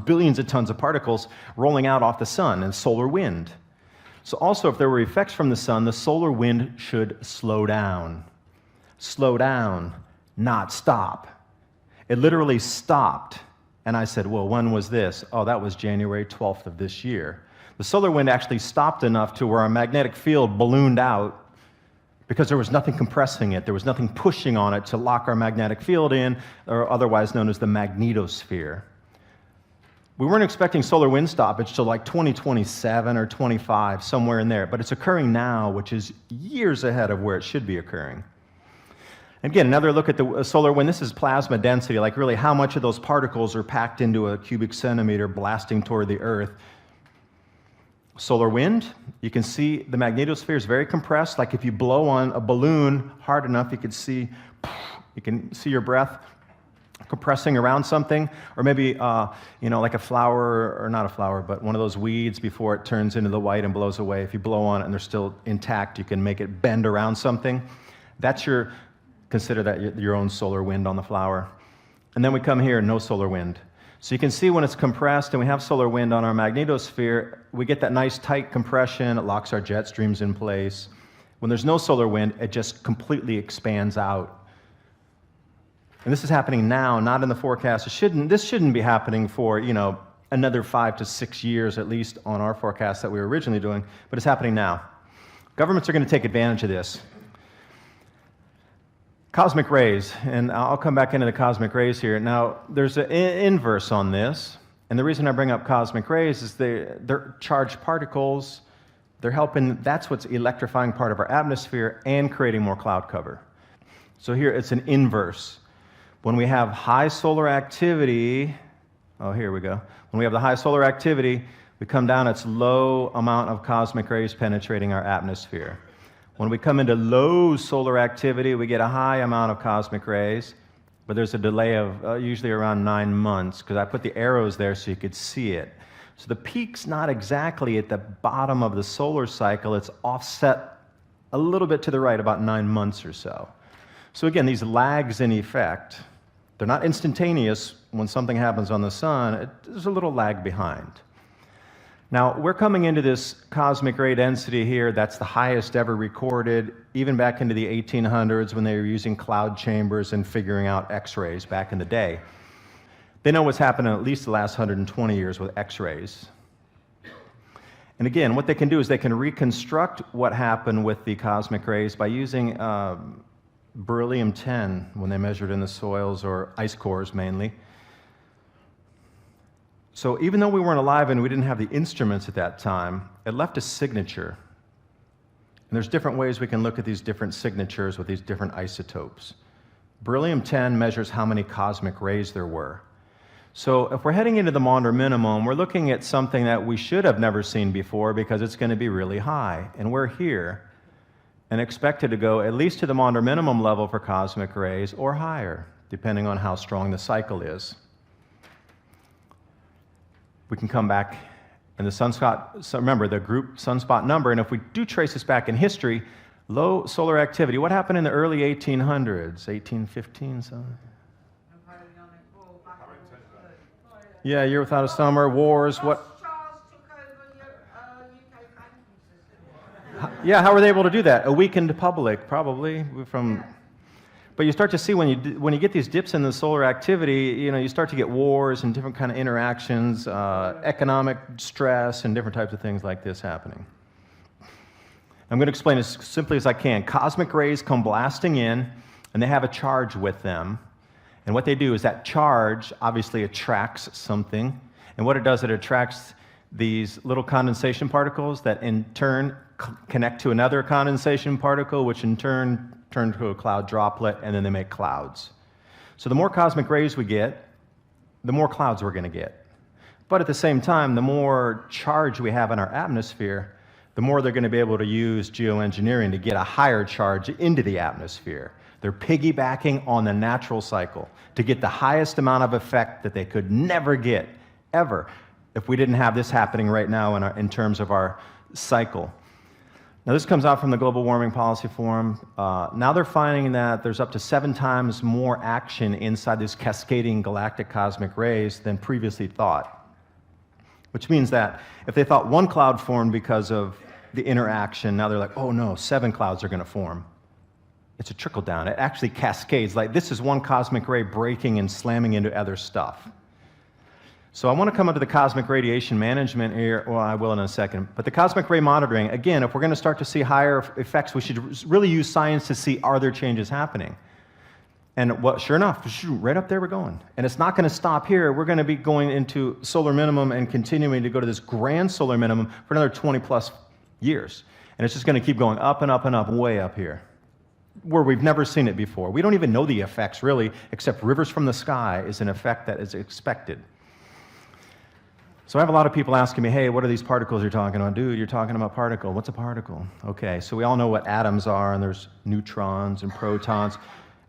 billions of tons of particles rolling out off the sun, and solar wind. So also, if there were effects from the sun, the solar wind should slow down. Slow down, not stop. It literally stopped. And I said, well, when was this? Oh, that was January 12th of this year. The solar wind actually stopped enough to where our magnetic field ballooned out because there was nothing compressing it. There was nothing pushing on it to lock our magnetic field in, or otherwise known as the magnetosphere. We weren't expecting solar wind stoppage till like 2027 or 25, somewhere in there. But it's occurring now, which is years ahead of where it should be occurring. Again, another look at the solar wind. This is plasma density, like really how much of those particles are packed into a cubic centimeter blasting toward the Earth. Solar wind, you can see the magnetosphere is very compressed. Like if you blow on a balloon hard enough, you can see your breath compressing around something, or maybe like a flower, or not a flower, but one of those weeds before it turns into the white and blows away. If you blow on it and they're still intact, you can make it bend around something. Consider that your own solar wind on the flower. And then we come here, no solar wind. So you can see when it's compressed and we have solar wind on our magnetosphere, we get that nice tight compression. It locks our jet streams in place. When there's no solar wind, it just completely expands out. And this is happening now, not in the forecast. This shouldn't be happening for, another 5 to 6 years at least on our forecast that we were originally doing, but it's happening now. Governments are going to take advantage of this. Cosmic rays, and I'll come back into the cosmic rays here. Now, there's an inverse on this, and the reason I bring up cosmic rays is they're charged particles. They're helping, that's what's electrifying part of our atmosphere and creating more cloud cover. So here it's an inverse. When we have high solar activity, here we go. When we have the high solar activity, we come down, it's low amount of cosmic rays penetrating our atmosphere. When we come into low solar activity, we get a high amount of cosmic rays, but there's a delay of usually around 9 months, because I put the arrows there so you could see it. So the peak's not exactly at the bottom of the solar cycle. It's offset a little bit to the right, about 9 months or so. So again, these lags in effect, they're not instantaneous. When something happens on the sun, there's a little lag behind. Now, we're coming into this cosmic ray density here that's the highest ever recorded, even back into the 1800s when they were using cloud chambers and figuring out X-rays back in the day. They know what's happened in at least the last 120 years with X-rays. And again, what they can do is they can reconstruct what happened with the cosmic rays by using beryllium-10 when they measured in the soils, or ice cores mainly. So even though we weren't alive and we didn't have the instruments at that time, it left a signature. And there's different ways we can look at these different signatures with these different isotopes. Beryllium-10 measures how many cosmic rays there were. So if we're heading into the Maunder minimum, we're looking at something that we should have never seen before because it's going to be really high. And we're here and expected to go at least to the Maunder minimum level for cosmic rays or higher, depending on how strong the cycle is. We can come back, and the sunspot, so remember the group sunspot number, and if we do trace this back in history, low solar activity. What happened in the early 1800s, 1815 something? Yeah, year without a summer, wars, what? Yeah, how were they able to do that? A weakened public, probably, from... But you start to see when you get these dips in the solar activity, you start to get wars and different kind of interactions, economic stress, and different types of things like this happening. I'm going to explain as simply as I can. Cosmic rays come blasting in, and they have a charge with them. And what they do is that charge obviously attracts something. And what it does, it attracts these little condensation particles that in turn connect to another condensation particle, which in turn turn to a cloud droplet, and then they make clouds. So the more cosmic rays we get, the more clouds we're going to get. But at the same time, the more charge we have in our atmosphere, the more they're going to be able to use geoengineering to get a higher charge into the atmosphere. They're piggybacking on the natural cycle to get the highest amount of effect that they could never get, ever, if we didn't have this happening right now in terms of our cycle. Now, this comes out from the Global Warming Policy Forum. Now they're finding that there's up to 7 times more action inside these cascading galactic cosmic rays than previously thought. Which means that if they thought 1 cloud formed because of the interaction, now they're like, oh no, 7 clouds are going to form. It's a trickle down. It actually cascades. Like, this is 1 cosmic ray breaking and slamming into other stuff. So I want to come up to the cosmic radiation management here. Well, I will in a second. But the cosmic ray monitoring, again, if we're going to start to see higher effects, we should really use science to see, are there changes happening? And sure enough, right up there we're going. And it's not going to stop here. We're going to be going into solar minimum and continuing to go to this grand solar minimum for another 20 plus years. And it's just going to keep going up and up and up, way up here, where we've never seen it before. We don't even know the effects, really, except rivers from the sky is an effect that is expected. So I have a lot of people asking me, hey, what are these particles you're talking about? Dude, you're talking about particle. What's a particle? Okay, so we all know what atoms are, and there's neutrons and protons.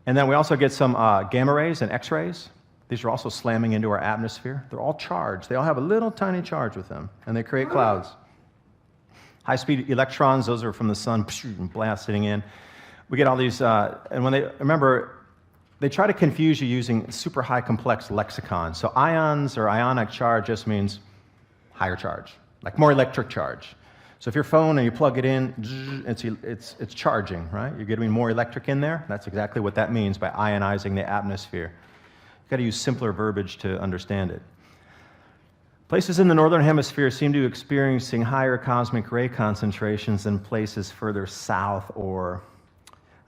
And then we also get some gamma rays and X-rays. These are also slamming into our atmosphere. They're all charged. They all have a little tiny charge with them, and they create clouds. High-speed electrons, those are from the sun, blasting in. We get all these, and when remember, they try to confuse you using super high complex lexicon. So ions or ionic charge just means higher charge, like more electric charge. So if your phone and you plug it in, it's charging, right? You're getting more electric in there. That's exactly what that means by ionizing the atmosphere. You've got to use simpler verbiage to understand it. Places in the northern hemisphere seem to be experiencing higher cosmic ray concentrations than places further south, or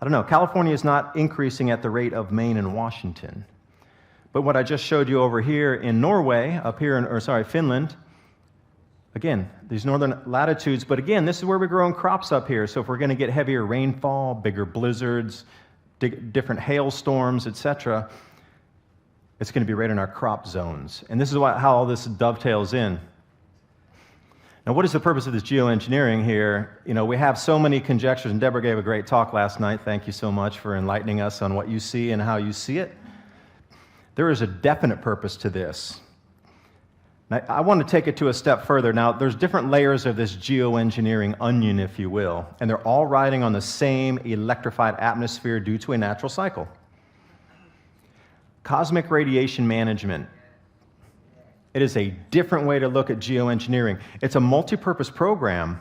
I don't know. California is not increasing at the rate of Maine and Washington. But what I just showed you over here in Norway, up here in, Finland, again, these northern latitudes, but again, this is where we're growing crops up here. So if we're going to get heavier rainfall, bigger blizzards, different hailstorms, etc., it's going to be right in our crop zones. And this is how all this dovetails in. Now, what is the purpose of this geoengineering here? You know, we have so many conjectures, and Deborah gave a great talk last night. Thank you so much for enlightening us on what you see and how you see it. There is a definite purpose to this. Now, I want to take it to a step further. Now, there's different layers of this geoengineering onion, if you will, and they're all riding on the same electrified atmosphere due to a natural cycle. Cosmic radiation management. It is a different way to look at geoengineering. It's a multi-purpose program.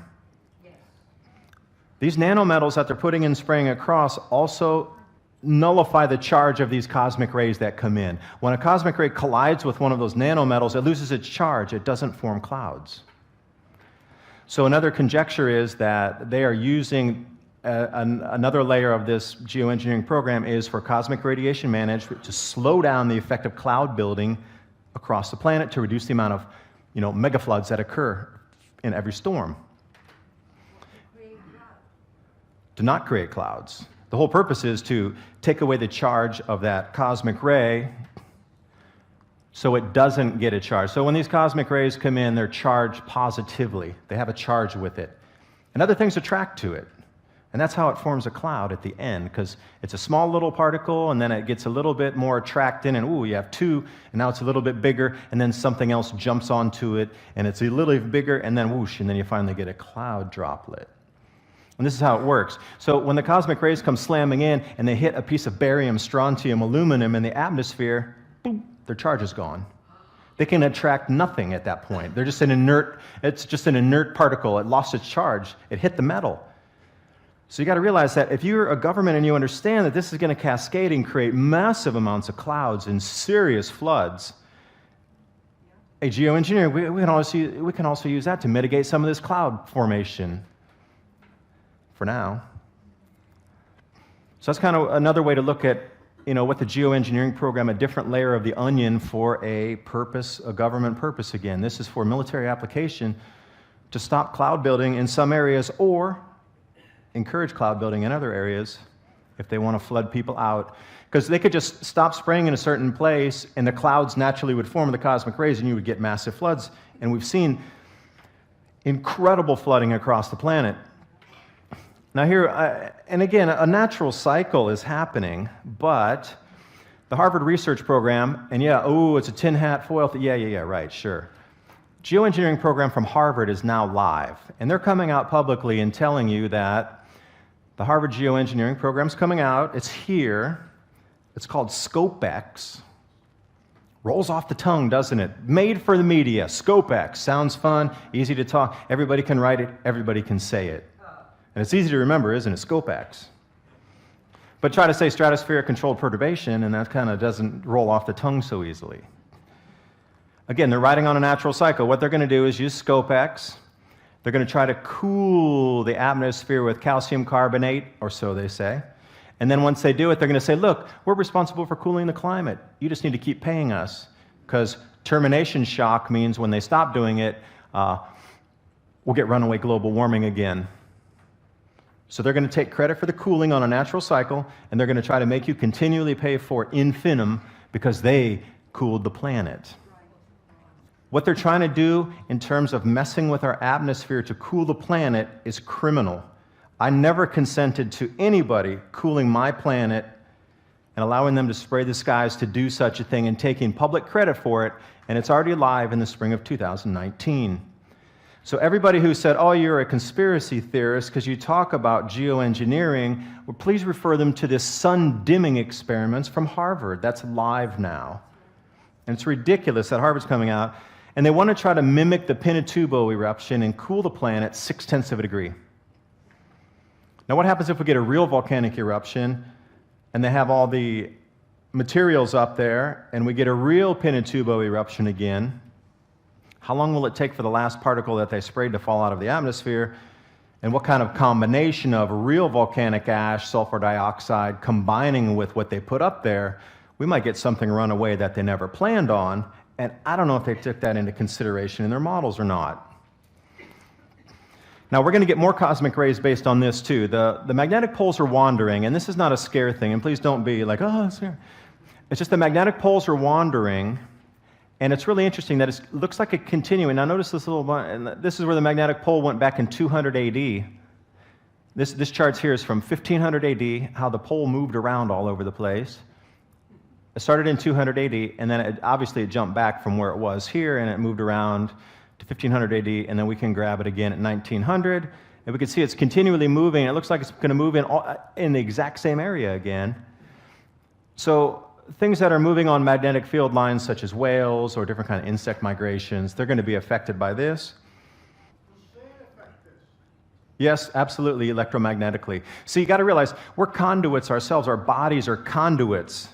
These nanometals that they're putting and spraying across also nullify the charge of these cosmic rays that come in. When a cosmic ray collides with one of those nanometals, it loses its charge. It doesn't form clouds. So another conjecture is that they are using another layer of this geoengineering program is for cosmic radiation management to slow down the effect of cloud building across the planet to reduce the amount of, mega floods that occur in every storm. To not create clouds. The whole purpose is to take away the charge of that cosmic ray so it doesn't get a charge. So when these cosmic rays come in, they're charged positively. They have a charge with it. And other things attract to it. And that's how it forms a cloud at the end, because it's a small little particle, and then it gets a little bit more attracted, and ooh, you have 2, and now it's a little bit bigger, and then something else jumps onto it, and it's a little bigger, and then whoosh, and then you finally get a cloud droplet. And this is how it works. So when the cosmic rays come slamming in, and they hit a piece of barium, strontium, aluminum in the atmosphere, boom, their charge is gone. They can attract nothing at that point. They're just it's just an inert particle. It lost its charge. It hit the metal. So you got to realize that if you're a government and you understand that this is going to cascade and create massive amounts of clouds and serious floods, a geoengineer, we can also use that to mitigate some of this cloud formation for now. So that's kind of another way to look at, what the geoengineering program, a different layer of the onion for a purpose, a government purpose again. This is for military application to stop cloud building in some areas or encourage cloud building in other areas if they want to flood people out. Because they could just stop spraying in a certain place and the clouds naturally would form the cosmic rays and you would get massive floods. And we've seen incredible flooding across the planet. Now here, and again, a natural cycle is happening, but the Harvard Research Program, and it's a tin hat foil, right, sure. geoengineering program from Harvard is now live, and they're coming out publicly and telling you that the Harvard geoengineering program's coming out. It's here. It's called ScopeX. Rolls off the tongue, doesn't it? Made for the media. ScopeX. Sounds fun, easy to talk. Everybody can write it, everybody can say it. And it's easy to remember, isn't it? ScopeX. But try to say stratospheric controlled perturbation, and that kind of doesn't roll off the tongue so easily. Again, they're riding on a natural cycle. What they're going to do is use ScopeX. They're going to try to cool the atmosphere with calcium carbonate, or so they say. And then once they do it, they're going to say, look, we're responsible for cooling the climate. You just need to keep paying us. Because termination shock means when they stop doing it, we'll get runaway global warming again. So they're going to take credit for the cooling on a natural cycle, and they're going to try to make you continually pay for infinitum because they cooled the planet. What they're trying to do in terms of messing with our atmosphere to cool the planet is criminal. I never consented to anybody cooling my planet and allowing them to spray the skies to do such a thing and taking public credit for it, and it's already live in the spring of 2019. So everybody who said, oh, you're a conspiracy theorist because you talk about geoengineering, well, please refer them to this sun dimming experiments from Harvard. That's live now. And it's ridiculous that Harvard's coming out, and they want to try to mimic the Pinatubo eruption and cool the planet 0.6 of a degree. Now, what happens if we get a real volcanic eruption and they have all the materials up there and we get a real Pinatubo eruption again? How long will it take for the last particle that they sprayed to fall out of the atmosphere? And what kind of combination of real volcanic ash, sulfur dioxide, combining with what they put up there? We might get something run away that they never planned on, and I don't know if they took that into consideration in their models or not. Now, we're going to get more cosmic rays based on this, too. The magnetic poles are wandering, and this is not a scare thing, and please don't be like, oh, it's scary. It's just the magnetic poles are wandering, and it's really interesting that it looks like a continuing. Now, notice this little one, and this is where the magnetic pole went back in 200 AD. This chart here is from 1500 AD, how the pole moved around all over the place. It started in 200 AD, and then obviously it jumped back from where it was here, and it moved around to 1500 AD, and then we can grab it again at 1900, and we can see it's continually moving. It looks like it's going to move in the exact same area again. So things that are moving on magnetic field lines, such as whales or different kind of insect migrations, they're going to be affected by this. Yes, absolutely, electromagnetically. So you got to realize we're conduits ourselves. Our bodies are conduits.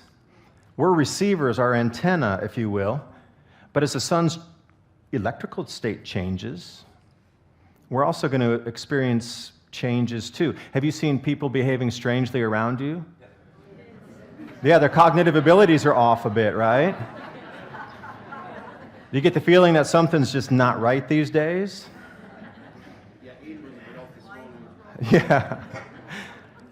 We're receivers, our antenna, if you will. But as the sun's electrical state changes, we're also going to experience changes too. Have you seen people behaving strangely around you? Yeah, their cognitive abilities are off a bit, right? Do you get the feeling that something's just not right these days? Yeah.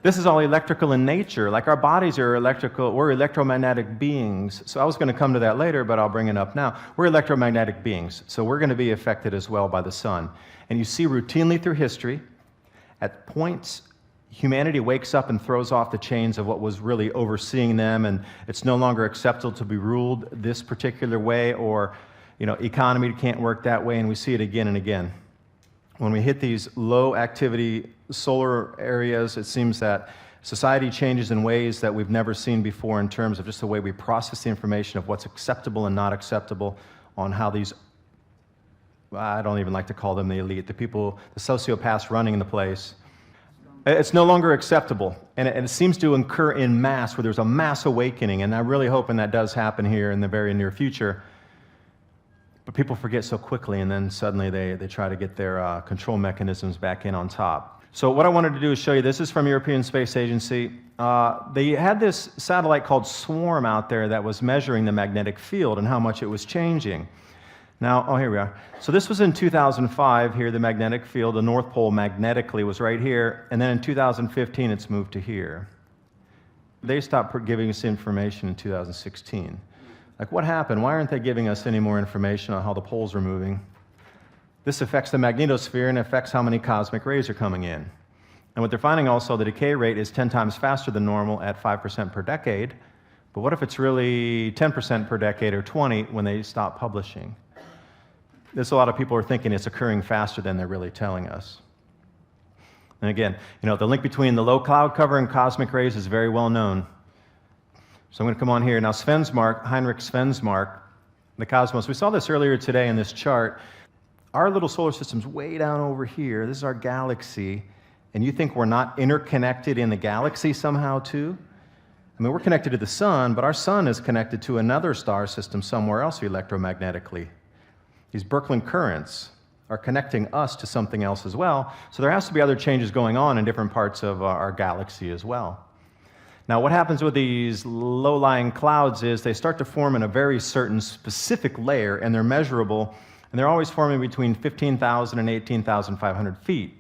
This is all electrical in nature. Like our bodies are electrical, we're electromagnetic beings. So I was going to come to that later, but I'll bring it up now. We're electromagnetic beings, so we're going to be affected as well by the sun. And you see routinely through history, at points, humanity wakes up and throws off the chains of what was really overseeing them, and it's no longer acceptable to be ruled this particular way, or economy can't work that way, and we see it again and again. When we hit these low activity solar areas, it seems that society changes in ways that we've never seen before in terms of just the way we process the information of what's acceptable and not acceptable on how these, I don't even like to call them the elite, the people, the sociopaths running the place. It's no longer acceptable, and it seems to occur in mass, where there's a mass awakening, and I'm really hoping that does happen here in the very near future. But people forget so quickly, and then suddenly they try to get their control mechanisms back in on top. So what I wanted to do is show you, this is from European Space Agency. They had this satellite called Swarm out there that was measuring the magnetic field and how much it was changing. Now, oh, here we are. So this was in 2005 here, the magnetic field, the North Pole magnetically was right here, and then in 2015 it's moved to here. They stopped giving us information in 2016. Like, what happened? Why aren't they giving us any more information on how the poles are moving? This affects the magnetosphere and affects how many cosmic rays are coming in. And what they're finding also, the decay rate is 10 times faster than normal at 5% per decade. But what if it's really 10% per decade or 20 when they stop publishing? This, a lot of people are thinking it's occurring faster than they're really telling us. And again, the link between the low cloud cover and cosmic rays is very well known. So I'm going to come on here. Now, Heinrich Svensmark, the cosmos. We saw this earlier today in this chart. Our little solar system's way down over here. This is our galaxy. And you think we're not interconnected in the galaxy somehow, too? I mean, we're connected to the sun, but our sun is connected to another star system somewhere else electromagnetically. These Birkeland currents are connecting us to something else as well. So there has to be other changes going on in different parts of our galaxy as well. Now, what happens with these low-lying clouds is they start to form in a very certain specific layer, and they're measurable, and they're always forming between 15,000 and 18,500 feet.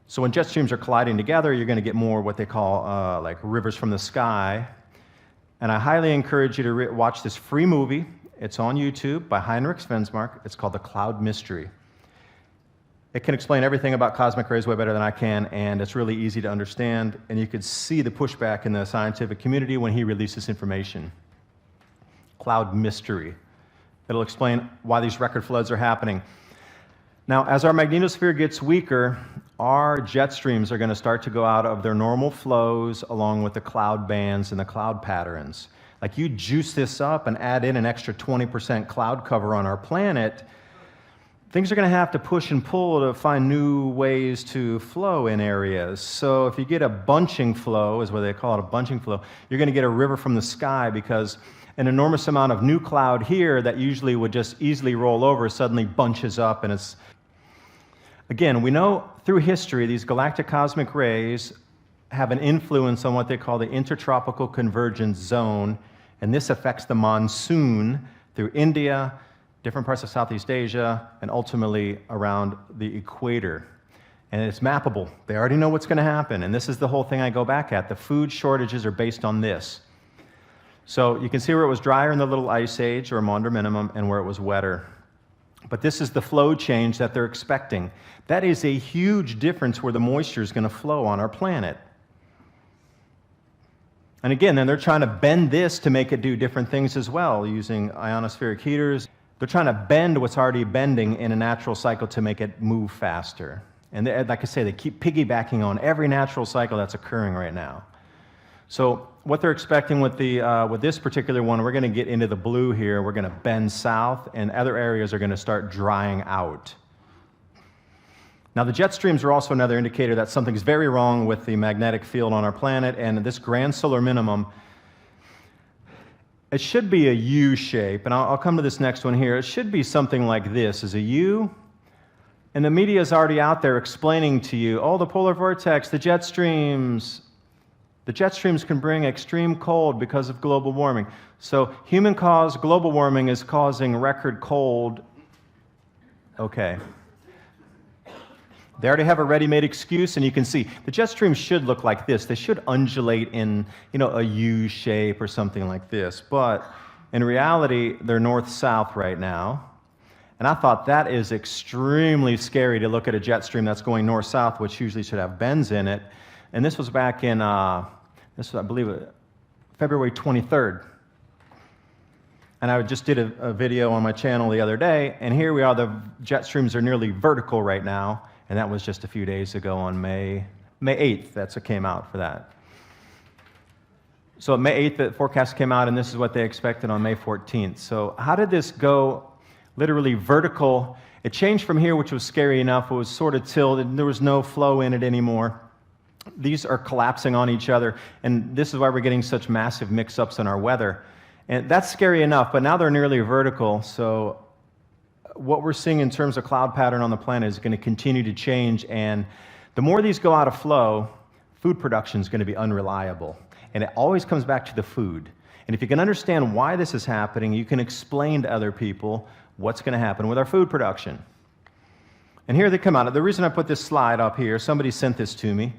So when jet streams are colliding together, you're going to get more what they call like rivers from the sky. And I highly encourage you to watch this free movie. It's on YouTube by Heinrich Svensmark. It's called The Cloud Mystery. It can explain everything about cosmic rays way better than I can, and it's really easy to understand, and you could see the pushback in the scientific community when he released this information. Cloud Mystery. It'll explain why these record floods are happening. Now, as our magnetosphere gets weaker, our jet streams are going to start to go out of their normal flows along with the cloud bands and the cloud patterns. Like, you juice this up and add in an extra 20% cloud cover on our planet, things are going to have to push and pull to find new ways to flow in areas. So if you get a bunching flow, is what they call it, a bunching flow, you're going to get a river from the sky because an enormous amount of new cloud here that usually would just easily roll over suddenly bunches up, and it's... Again, we know through history these galactic cosmic rays have an influence on what they call the intertropical convergence zone, and this affects the monsoon through India, different parts of Southeast Asia, and ultimately around the equator. And it's mappable. They already know what's going to happen, and this is the whole thing I go back at. The food shortages are based on this. So you can see where it was drier in the Little Ice Age, or Maunder minimum, and where it was wetter. But this is the flow change that they're expecting. That is a huge difference where the moisture is going to flow on our planet. And again, then they're trying to bend this to make it do different things as well, using ionospheric heaters. They're trying to bend what's already bending in a natural cycle to make it move faster. And they, like I say, they keep piggybacking on every natural cycle that's occurring right now. So what they're expecting with this particular one, we're going to get into the blue here. We're going to bend south, and other areas are going to start drying out. Now, the jet streams are also another indicator that something's very wrong with the magnetic field on our planet, and this grand solar minimum, it should be a U shape, and I'll come to this next one here. It should be something like this, is a U, and the media is already out there explaining to you, oh, the polar vortex, the jet streams can bring extreme cold because of global warming. So human-caused global warming is causing record cold. Okay. They already have a ready-made excuse, and you can see the jet streams should look like this. They should undulate in, a U shape or something like this. But in reality, they're north-south right now. And I thought that is extremely scary to look at a jet stream that's going north-south, which usually should have bends in it. And this was back in, I believe, February 23rd. And I just did a video on my channel the other day, and here we are, the jet streams are nearly vertical right now. And that was just a few days ago on May 8th, that's what came out for that. So May 8th, the forecast came out, and this is what they expected on May 14th. So how did this go literally vertical? It changed from here, which was scary enough. It was sort of tilted, and there was no flow in it anymore. These are collapsing on each other, and this is why we're getting such massive mix-ups in our weather. And that's scary enough, but now they're nearly vertical, so what we're seeing in terms of cloud pattern on the planet is going to continue to change, and the more these go out of flow, food production is going to be unreliable. And it always comes back to the food. And if you can understand why this is happening, you can explain to other people what's going to happen with our food production. And here they come out. The reason I put this slide up here, somebody sent this to me.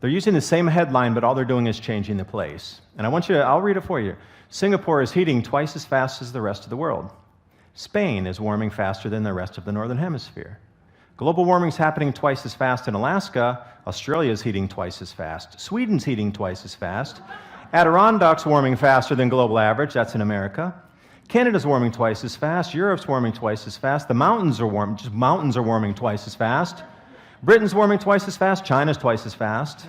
They're using the same headline, but all they're doing is changing the place. And I'll read it for you. Singapore is heating twice as fast as the rest of the world. Spain is warming faster than the rest of the northern hemisphere. Global warming is happening twice as fast in Alaska. Australia is heating twice as fast. Sweden's heating twice as fast. Adirondacks warming faster than global average. That's in America. Canada's warming twice as fast. Europe's warming twice as fast. The mountains are warming, just mountains are warming twice as fast. Britain's warming twice as fast. China's twice as fast.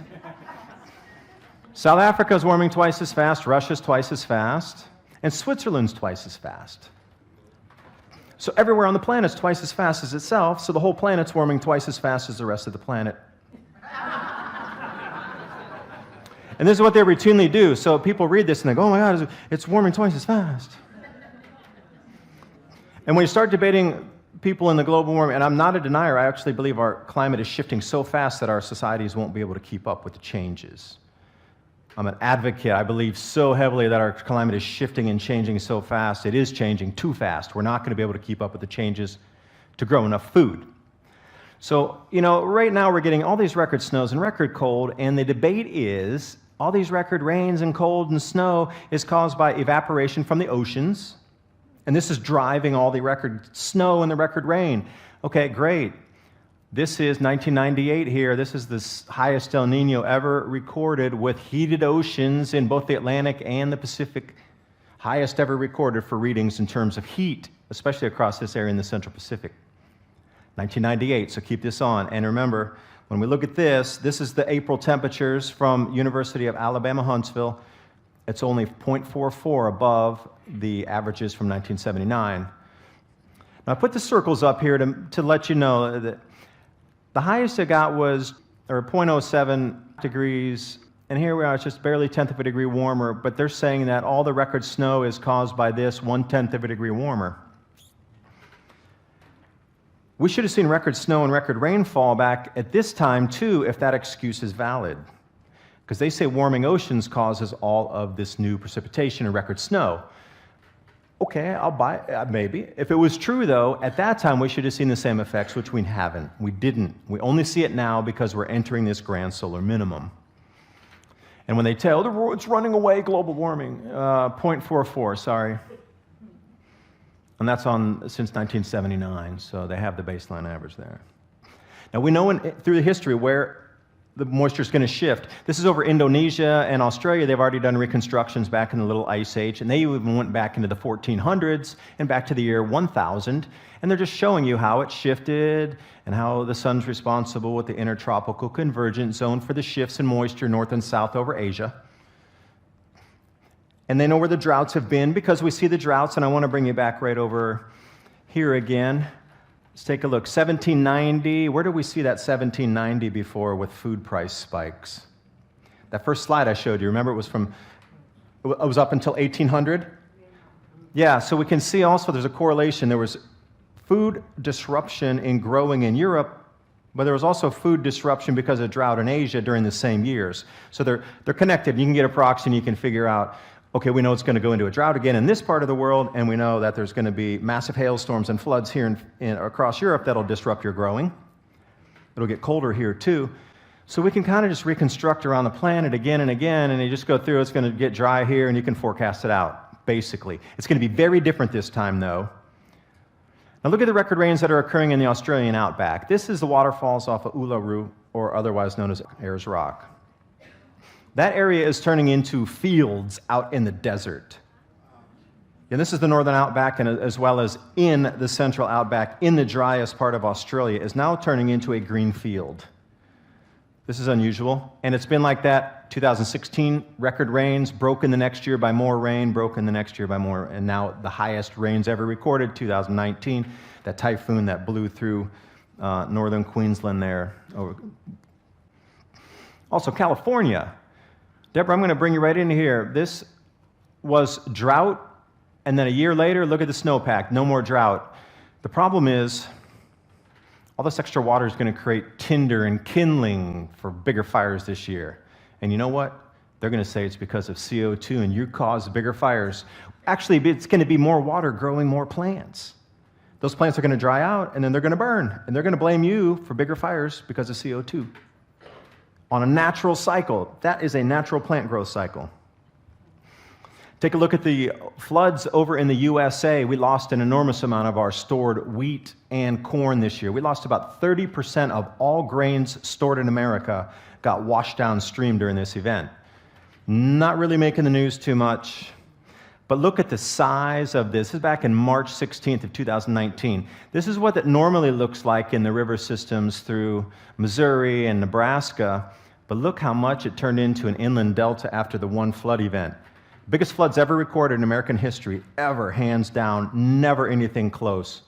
South Africa's warming twice as fast. Russia's twice as fast. And Switzerland's twice as fast. So everywhere on the planet's twice as fast as itself, so the whole planet's warming twice as fast as the rest of the planet. And this is what they routinely do. So people read this and they go, oh my God, it's warming twice as fast. And when you start debating people in the global warming, and I'm not a denier, I actually believe our climate is shifting so fast that our societies won't be able to keep up with the changes. I'm an advocate. I believe so heavily that our climate is shifting and changing so fast. It is changing too fast. We're not going to be able to keep up with the changes to grow enough food. So, right now we're getting all these record snows and record cold, and the debate is all these record rains and cold and snow is caused by evaporation from the oceans, and this is driving all the record snow and the record rain. Okay, great. This is 1998 here. This is the highest El Nino ever recorded with heated oceans in both the Atlantic and the Pacific. Highest ever recorded for readings in terms of heat, especially across this area in the Central Pacific. 1998, so keep this on. And remember, when we look at this is the April temperatures from University of Alabama, Huntsville. It's only 0.44 above the averages from 1979. Now I put the circles up here to let you know that the highest it got was 0.07 degrees, and here we are, it's just barely 1/10 of a degree warmer, but they're saying that all the record snow is caused by this 1/10 of a degree warmer. We should have seen record snow and record rainfall back at this time, too, if that excuse is valid. Because they say warming oceans causes all of this new precipitation and record snow. Okay, I'll buy it, maybe. If it was true, though, at that time we should have seen the same effects, which we haven't. We didn't. We only see it now because we're entering this grand solar minimum. And when they tell, it's running away, global warming, 0.44, sorry. And that's since 1979, so they have the baseline average there. Now we know through the history where the moisture is going to shift. This is over Indonesia and Australia. They've already done reconstructions back in the Little Ice Age, and they even went back into the 1400s and back to the year 1000, and they're just showing you how it shifted and how the sun's responsible with the intertropical convergence zone for the shifts in moisture north and south over Asia. And they know where the droughts have been because we see the droughts, and I want to bring you back right over here again. Let's take a look. 1790, where did we see that 1790 before with food price spikes? That first slide I showed you, remember it was up until 1800? Yeah, so we can see also there's a correlation. There was food disruption in growing in Europe, but there was also food disruption because of drought in Asia during the same years. So they're connected. You can get a proxy and you can figure out, okay, we know it's going to go into a drought again in this part of the world, and we know that there's going to be massive hailstorms and floods here across Europe that'll disrupt your growing. It'll get colder here too. So we can kind of just reconstruct around the planet again and again, and you just go through, it's going to get dry here, and you can forecast it out, basically. It's going to be very different this time, though. Now look at the record rains that are occurring in the Australian outback. This is the waterfalls off of Uluru, or otherwise known as Ayers Rock. That area is turning into fields out in the desert. And this is the northern outback, and as well as in the central outback, in the driest part of Australia, is now turning into a green field. This is unusual, and it's been like that. 2016, record rains, broken the next year by more rain, broken the next year by more, and now the highest rains ever recorded, 2019, that typhoon that blew through northern Queensland there. Also, California. Deborah, I'm going to bring you right into here. This was drought, and then a year later, look at the snowpack, no more drought. The problem is, all this extra water is going to create tinder and kindling for bigger fires this year. And you know what? They're going to say it's because of CO2, and you caused bigger fires. Actually, it's going to be more water growing more plants. Those plants are going to dry out, and then they're going to burn, and they're going to blame you for bigger fires because of CO2. On a natural cycle. That is a natural plant growth cycle. Take a look at the floods over in the USA. We lost an enormous amount of our stored wheat and corn this year. We lost about 30% of all grains stored in America got washed downstream during this event. Not really making the news too much. But look at the size of this. This is back in March 16th of 2019. This is what it normally looks like in the river systems through Missouri and Nebraska. But look how much it turned into an inland delta after the one flood event. Biggest floods ever recorded in American history, ever, hands down, never anything close.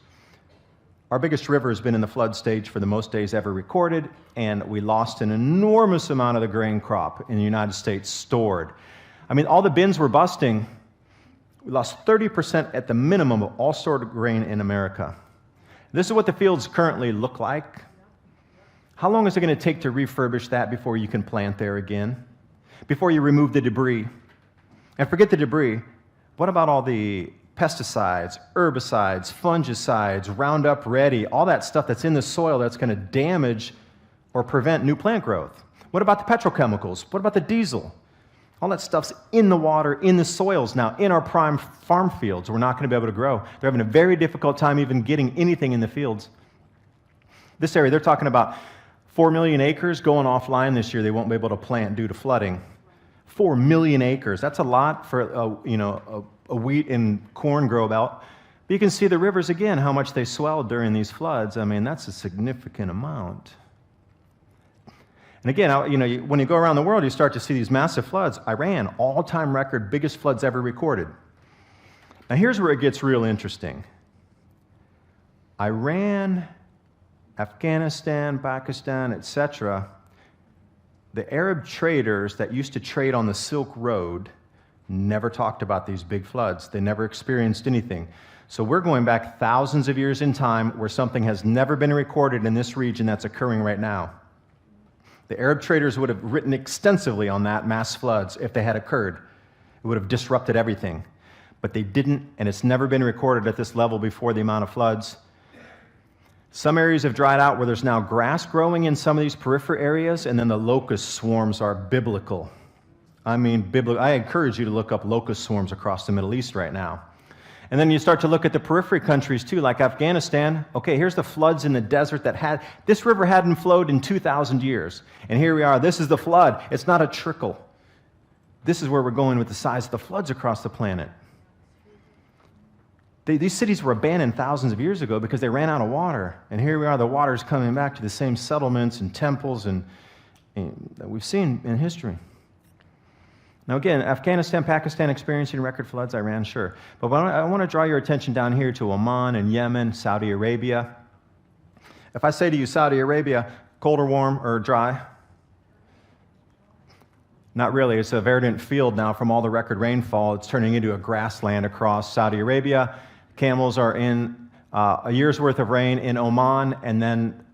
Our biggest river has been in the flood stage for the most days ever recorded, and we lost an enormous amount of the grain crop in the United States stored. I mean, all the bins were busting. We lost 30% at the minimum of all stored grain in America. This is what the fields currently look like. How long is it going to take to refurbish that before you can plant there again? Before you remove the debris? And forget the debris. What about all the pesticides, herbicides, fungicides, Roundup Ready, all that stuff that's in the soil that's going to damage or prevent new plant growth? What about the petrochemicals? What about the diesel? All that stuff's in the water, in the soils now, in our prime farm fields. We're not going to be able to grow. They're having a very difficult time even getting anything in the fields. This area, they're talking about 4 million acres going offline this year. They won't be able to plant due to flooding. 4 million acres. That's a lot for a wheat and corn grow belt. But you can see the rivers again, how much they swelled during these floods. I mean, that's a significant amount. And again, when you go around the world, you start to see these massive floods. Iran, all-time record, biggest floods ever recorded. Now here's where it gets real interesting. Iran, Afghanistan, Pakistan, etc., the Arab traders that used to trade on the Silk Road never talked about these big floods. They never experienced anything. So we're going back thousands of years in time where something has never been recorded in this region that's occurring right now. The Arab traders would have written extensively on that mass floods if they had occurred. It would have disrupted everything. But they didn't, and it's never been recorded at this level before the amount of floods. Some areas have dried out where there's now grass growing in some of these peripheral areas, and then the locust swarms are biblical. I mean, biblical. I encourage you to look up locust swarms across the Middle East right now. And then you start to look at the periphery countries too, like Afghanistan. Okay, here's the floods in the desert this river hadn't flowed in 2,000 years. And here we are, this is the flood. It's not a trickle. This is where we're going with the size of the floods across the planet. These cities were abandoned thousands of years ago because they ran out of water. And here we are, the water's coming back to the same settlements and temples that we've seen in history. Now again, Afghanistan, Pakistan experiencing record floods, Iran, sure. But I want to draw your attention down here to Oman and Yemen, Saudi Arabia. If I say to you, Saudi Arabia, cold or warm or dry? Not really. It's a verdant field now from all the record rainfall. It's turning into a grassland across Saudi Arabia. Camels are in a year's worth of rain in Oman, and then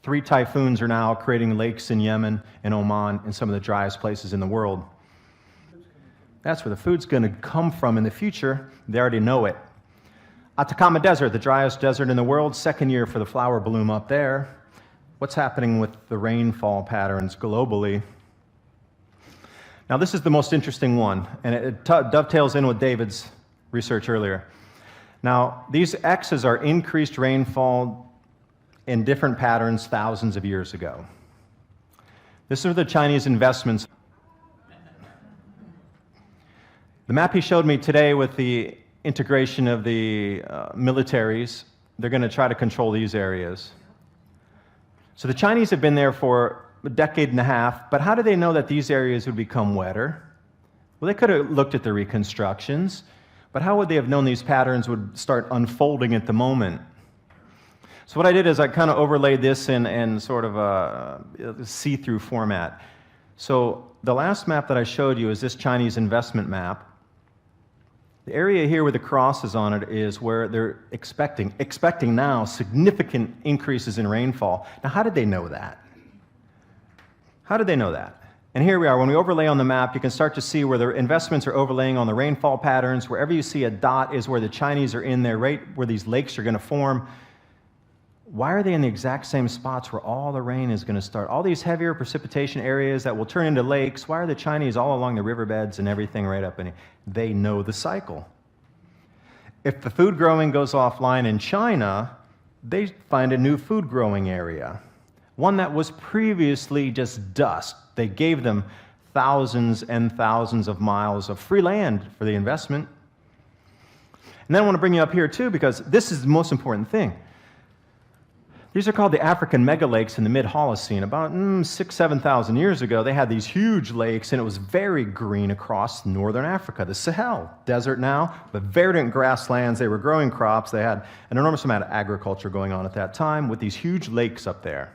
3 typhoons are now creating lakes in Yemen and Oman in some of the driest places in the world. That's where the food's going to come from in the future. They already know it. Atacama Desert, the driest desert in the world, second year for the flower bloom up there. What's happening with the rainfall patterns globally? Now, this is the most interesting one, and it dovetails in with David's research earlier. Now, these X's are increased rainfall in different patterns thousands of years ago. This is the Chinese investments. The map he showed me today with the integration of the militaries, they're going to try to control these areas. So the Chinese have been there for a decade and a half, but how do they know that these areas would become wetter? Well, they could have looked at the reconstructions, but how would they have known these patterns would start unfolding at the moment? So what I did is I kind of overlaid this in sort of a see-through format. So the last map that I showed you is this Chinese investment map. The area here with the crosses on it is where they're expecting now significant increases in rainfall. Now, how did they know that? How did they know that? And here we are. When we overlay on the map, you can start to see where the investments are overlaying on the rainfall patterns. Wherever you see a dot is where the Chinese are in there, right where these lakes are going to form. Why are they in the exact same spots where all the rain is going to start? All these heavier precipitation areas that will turn into lakes, why are the Chinese all along the riverbeds and everything right up in it? They know the cycle. If the food growing goes offline in China, they find a new food growing area, one that was previously just dust. They gave them thousands and thousands of miles of free land for the investment. And then I want to bring you up here too, because this is the most important thing. These are called the African megalakes in the mid-Holocene. About 6,000 to 7,000 years ago, they had these huge lakes, and it was very green across northern Africa, the Sahel desert now, but verdant grasslands. They were growing crops. They had an enormous amount of agriculture going on at that time with these huge lakes up there.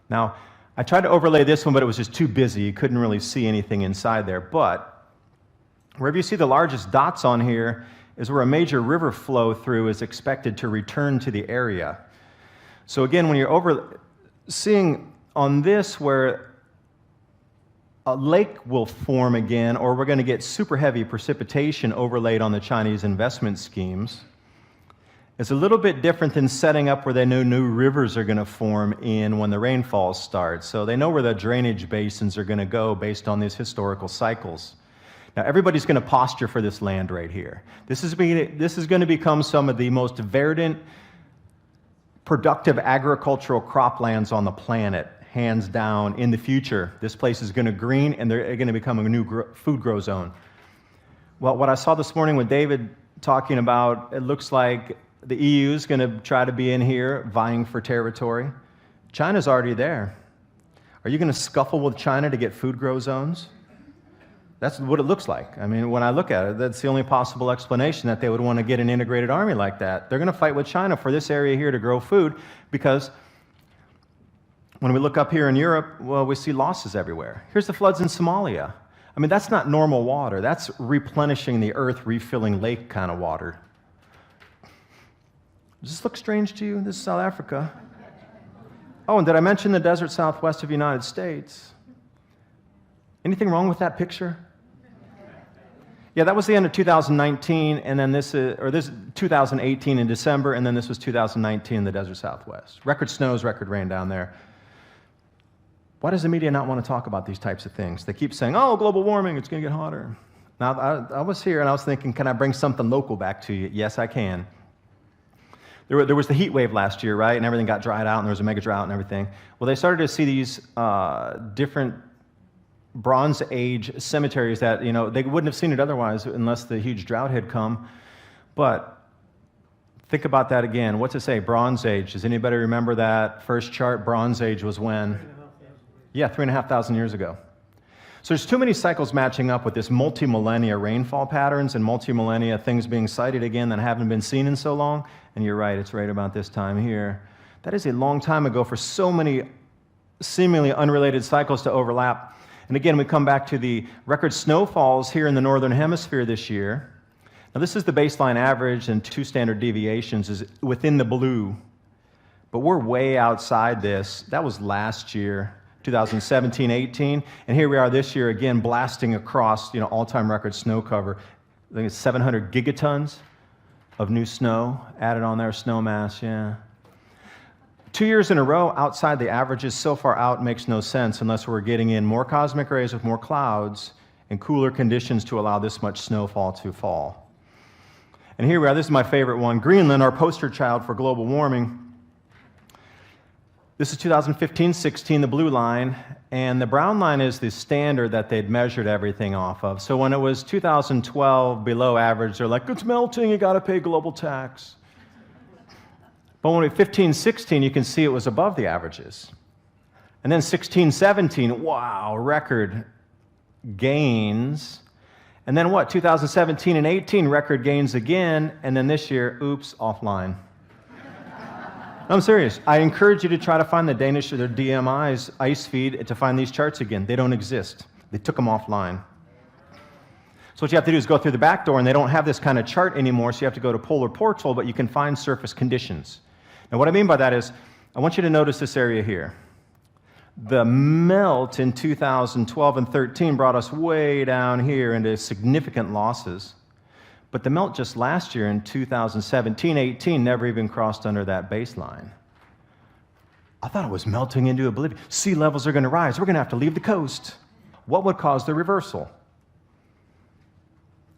Now, I tried to overlay this one, but it was just too busy. You couldn't really see anything inside there. But wherever you see the largest dots on here is where a major river flow through is expected to return to the area. So again, when you're seeing on this where a lake will form again, or we're going to get super heavy precipitation overlaid on the Chinese investment schemes, it's a little bit different than setting up where they know new rivers are going to form in when the rainfall starts. So they know where the drainage basins are going to go based on these historical cycles. Now, everybody's going to posture for this land right here. This is going to become some of the most verdant, productive agricultural croplands on the planet, hands down, in the future. This place is going to green, and they're going to become a new food grow zone. Well, what I saw this morning with David talking about, it looks like the EU is going to try to be in here vying for territory. China's already there. Are you going to scuffle with China to get food grow zones? That's what it looks like. I mean, when I look at it, that's the only possible explanation, that they would want to get an integrated army like that. They're going to fight with China for this area here to grow food, because when we look up here in Europe, well, we see losses everywhere. Here's the floods in Somalia. I mean, that's not normal water. That's replenishing the earth, refilling lake kind of water. Does this look strange to you? This is South Africa. Oh, and did I mention the desert southwest of the United States? Anything wrong with that picture? Yeah, that was the end of 2019, and then this 2018 in December, and then this was 2019 in the desert southwest. Record snows, record rain down there. Why does the media not want to talk about these types of things? They keep saying, oh, global warming, it's going to get hotter. Now, I was here, and I was thinking, can I bring something local back to you? Yes, I can. There was the heat wave last year, right? And everything got dried out, and there was a mega drought and everything. Well, they started to see these different Bronze Age cemeteries that, they wouldn't have seen it otherwise unless the huge drought had come. But think about that again. What's it say? Bronze Age. Does anybody remember that first chart? Bronze Age was when? Yeah, 3,500 years ago. So there's too many cycles matching up with this multi-millennia rainfall patterns and multi-millennia things being sighted again that haven't been seen in so long. And you're right, it's right about this time here. That is a long time ago for so many seemingly unrelated cycles to overlap. And again, we come back to the record snowfalls here in the northern hemisphere this year. Now, this is the baseline average, and 2 standard deviations is within the blue. But we're way outside this. That was last year, 2017-18. And here we are this year, again, blasting across, all-time record snow cover. I think it's 700 gigatons of new snow added on there, snow mass, yeah. 2 years in a row outside the averages so far out makes no sense unless we're getting in more cosmic rays with more clouds and cooler conditions to allow this much snowfall to fall. And here we are. This is my favorite one. Greenland, our poster child for global warming. This is 2015-16, the blue line, and the brown line is the standard that they'd measured everything off of. So when it was 2012 below average, they're like, it's melting, you got to pay global tax. But when we 15-16, you can see it was above the averages. And then 16-17, wow, record gains. And then what, 2017 and 18, record gains again. And then this year, oops, offline. I'm serious. I encourage you to try to find the Danish or their DMI's ice feed to find these charts again. They don't exist. They took them offline. So what you have to do is go through the back door, and they don't have this kind of chart anymore, so you have to go to polar portal, but you can find surface conditions. Now, what I mean by that is, I want you to notice this area here. The melt in 2012 and 13 brought us way down here into significant losses. But the melt just last year in 2017-18 never even crossed under that baseline. I thought it was melting into oblivion. Sea levels are going to rise. We're going to have to leave the coast. What would cause the reversal?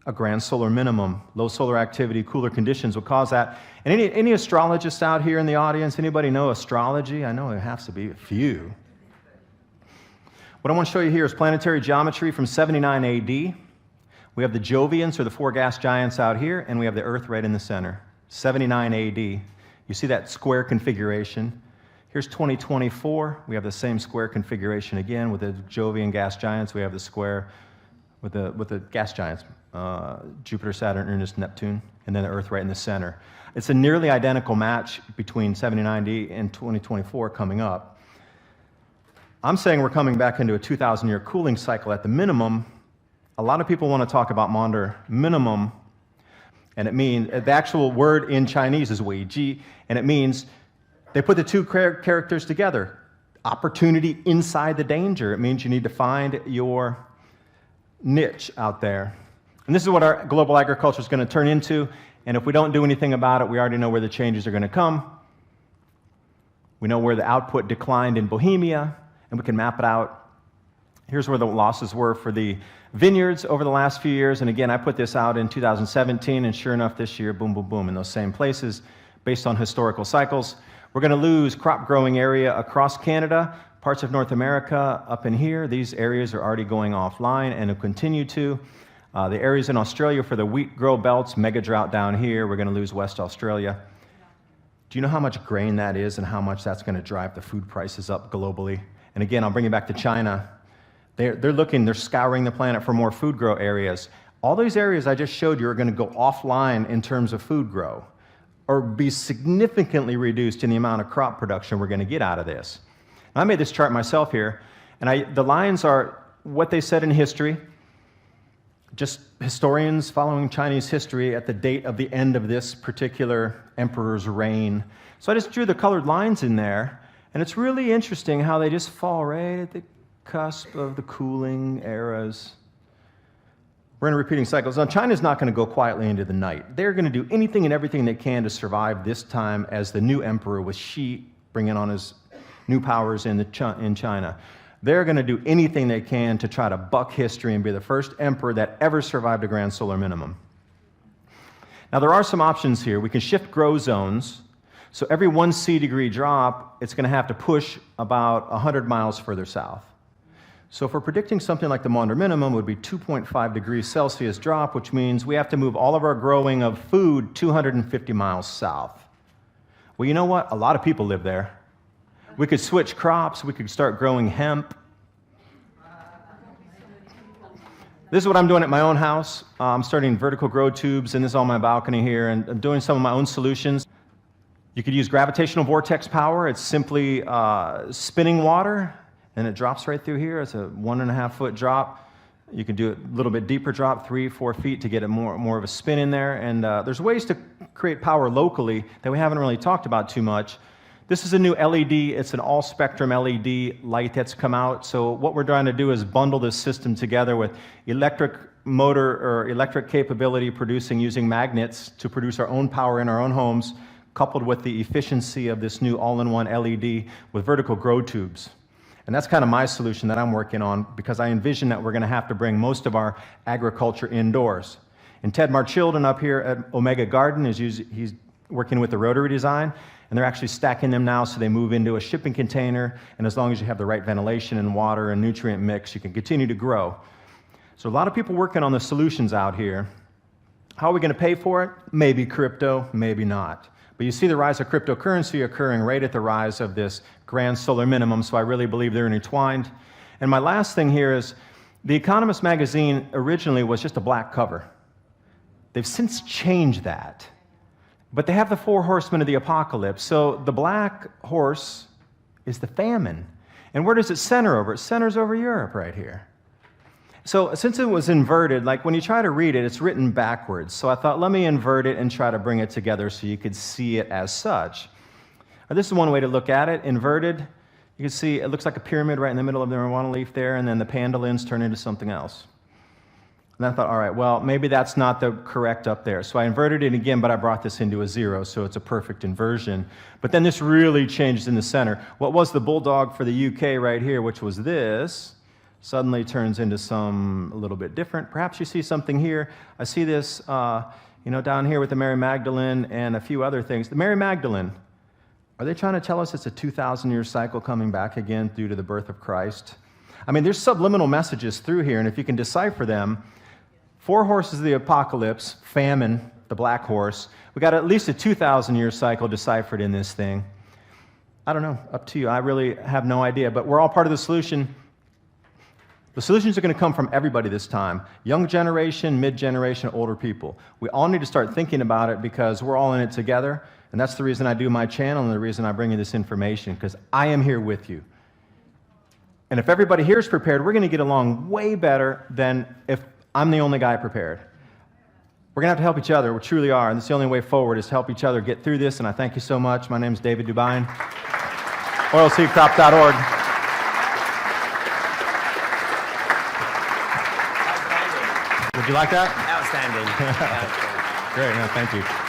A grand solar minimum, low solar activity, cooler conditions will cause that. And any astrologists out here in the audience, anybody know astrology? I know there has to be a few. What I want to show you here is planetary geometry from 79 AD. We have the Jovians, or the four gas giants, out here, and we have the Earth right in the center. 79 AD. You see that square configuration. Here's 2024. We have the same square configuration again with the Jovian gas giants. We have the square with the gas giants, Jupiter, Saturn, Uranus, Neptune, and then the Earth right in the center. It's a nearly identical match between 79 AD and 2024 coming up. I'm saying we're coming back into a 2,000-year cooling cycle at the minimum. A lot of people want to talk about Maunder minimum, and it means, the actual word in Chinese is Wei Ji, and it means they put the two characters together. Opportunity inside the danger. It means you need to find your niche out there. And this is what our global agriculture is going to turn into, and if we don't do anything about it, we already know where the changes are going to come. We know where the output declined in Bohemia, and we can map it out. Here's where the losses were for the vineyards over the last few years, and again, I put this out in 2017, and sure enough, this year, boom, boom, boom, in those same places, based on historical cycles. We're going to lose crop growing area across Canada, parts of North America up in here. These areas are already going offline and will continue to. The areas in Australia for the wheat grow belts, mega drought down here. We're going to lose West Australia. Do you know how much grain that is and how much that's going to drive the food prices up globally? And again, I'll bring you back to China. They're scouring the planet for more food grow areas. All those areas I just showed you are going to go offline in terms of food grow, or be significantly reduced in the amount of crop production we're going to get out of this. Now, I made this chart myself here, and the lines are what they said in history, just historians following Chinese history at the date of the end of this particular emperor's reign. So I just drew the colored lines in there, and it's really interesting how they just fall right at the cusp of the cooling eras. We're in repeating cycles. Now, China's not going to go quietly into the night. They're going to do anything and everything they can to survive this time as the new emperor with Xi bringing on his new powers in China. They're going to do anything they can to try to buck history and be the first emperor that ever survived a grand solar minimum. Now, there are some options here. We can shift grow zones. So every 1 C-degree drop, it's going to have to push about 100 miles further south. So if we're predicting something like the Maunder minimum would be 2.5 degrees Celsius drop, which means we have to move all of our growing of food 250 miles south. Well, you know what? A lot of people live there. We could switch crops. We could start growing hemp. This is what I'm doing at my own house. I'm starting vertical grow tubes, and this is on my balcony here, and I'm doing some of my own solutions. You could use gravitational vortex power. It's simply spinning water, and it drops right through here. It's a 1.5-foot drop. You can do a little bit deeper drop, 3-4 feet, to get a more of a spin in there. And there's ways to create power locally that we haven't really talked about too much. This is a new LED. It's an all-spectrum LED light that's come out. So what we're trying to do is bundle this system together with electric motor or electric capability producing using magnets to produce our own power in our own homes, coupled with the efficiency of this new all-in-one LED with vertical grow tubes. And that's kind of my solution that I'm working on, because I envision that we're going to have to bring most of our agriculture indoors. And Ted Marchildon up here at Omega Garden, he's working with the rotary design, and they're actually stacking them now so they move into a shipping container, and as long as you have the right ventilation and water and nutrient mix, you can continue to grow. So a lot of people working on the solutions out here. How are we going to pay for it? Maybe crypto, maybe not. But you see the rise of cryptocurrency occurring right at the rise of this grand solar minimum, so I really believe they're intertwined. And my last thing here is, The Economist magazine originally was just a black cover. They've since changed that. But they have the 4 horsemen of the apocalypse. So the black horse is the famine. And where does it center over? It centers over Europe right here. So since it was inverted, like when you try to read it, it's written backwards. So I thought, let me invert it and try to bring it together so you could see it as such. This is one way to look at it, inverted. You can see it looks like a pyramid right in the middle of the marijuana leaf there, and then the pendulums turn into something else. And I thought, all right, well, maybe that's not the correct up there. So I inverted it again, but I brought this into a 0, so it's a perfect inversion. But then this really changed in the center. What was the bulldog for the UK right here, which was this, suddenly turns into a little bit different. Perhaps you see something here. I see this, down here with the Mary Magdalene and a few other things. The Mary Magdalene, are they trying to tell us it's a 2,000-year cycle coming back again due to the birth of Christ? I mean, there's subliminal messages through here, and if you can decipher them, 4 horses of the apocalypse, famine, the black horse. We got at least a 2,000-year cycle deciphered in this thing. I don't know, up to you. I really have no idea, but we're all part of the solution. The solutions are going to come from everybody this time. Young generation, mid-generation, older people. We all need to start thinking about it because we're all in it together, and that's the reason I do my channel and the reason I bring you this information, because I am here with you. And if everybody here is prepared, we're going to get along way better than if I'm the only guy prepared. We're going to have to help each other. We truly are, and that's the only way forward is to help each other get through this, and I thank you so much. My name is David DUBYNE, oilseedcrop.org. Would you like that? Outstanding. Great, no, thank you.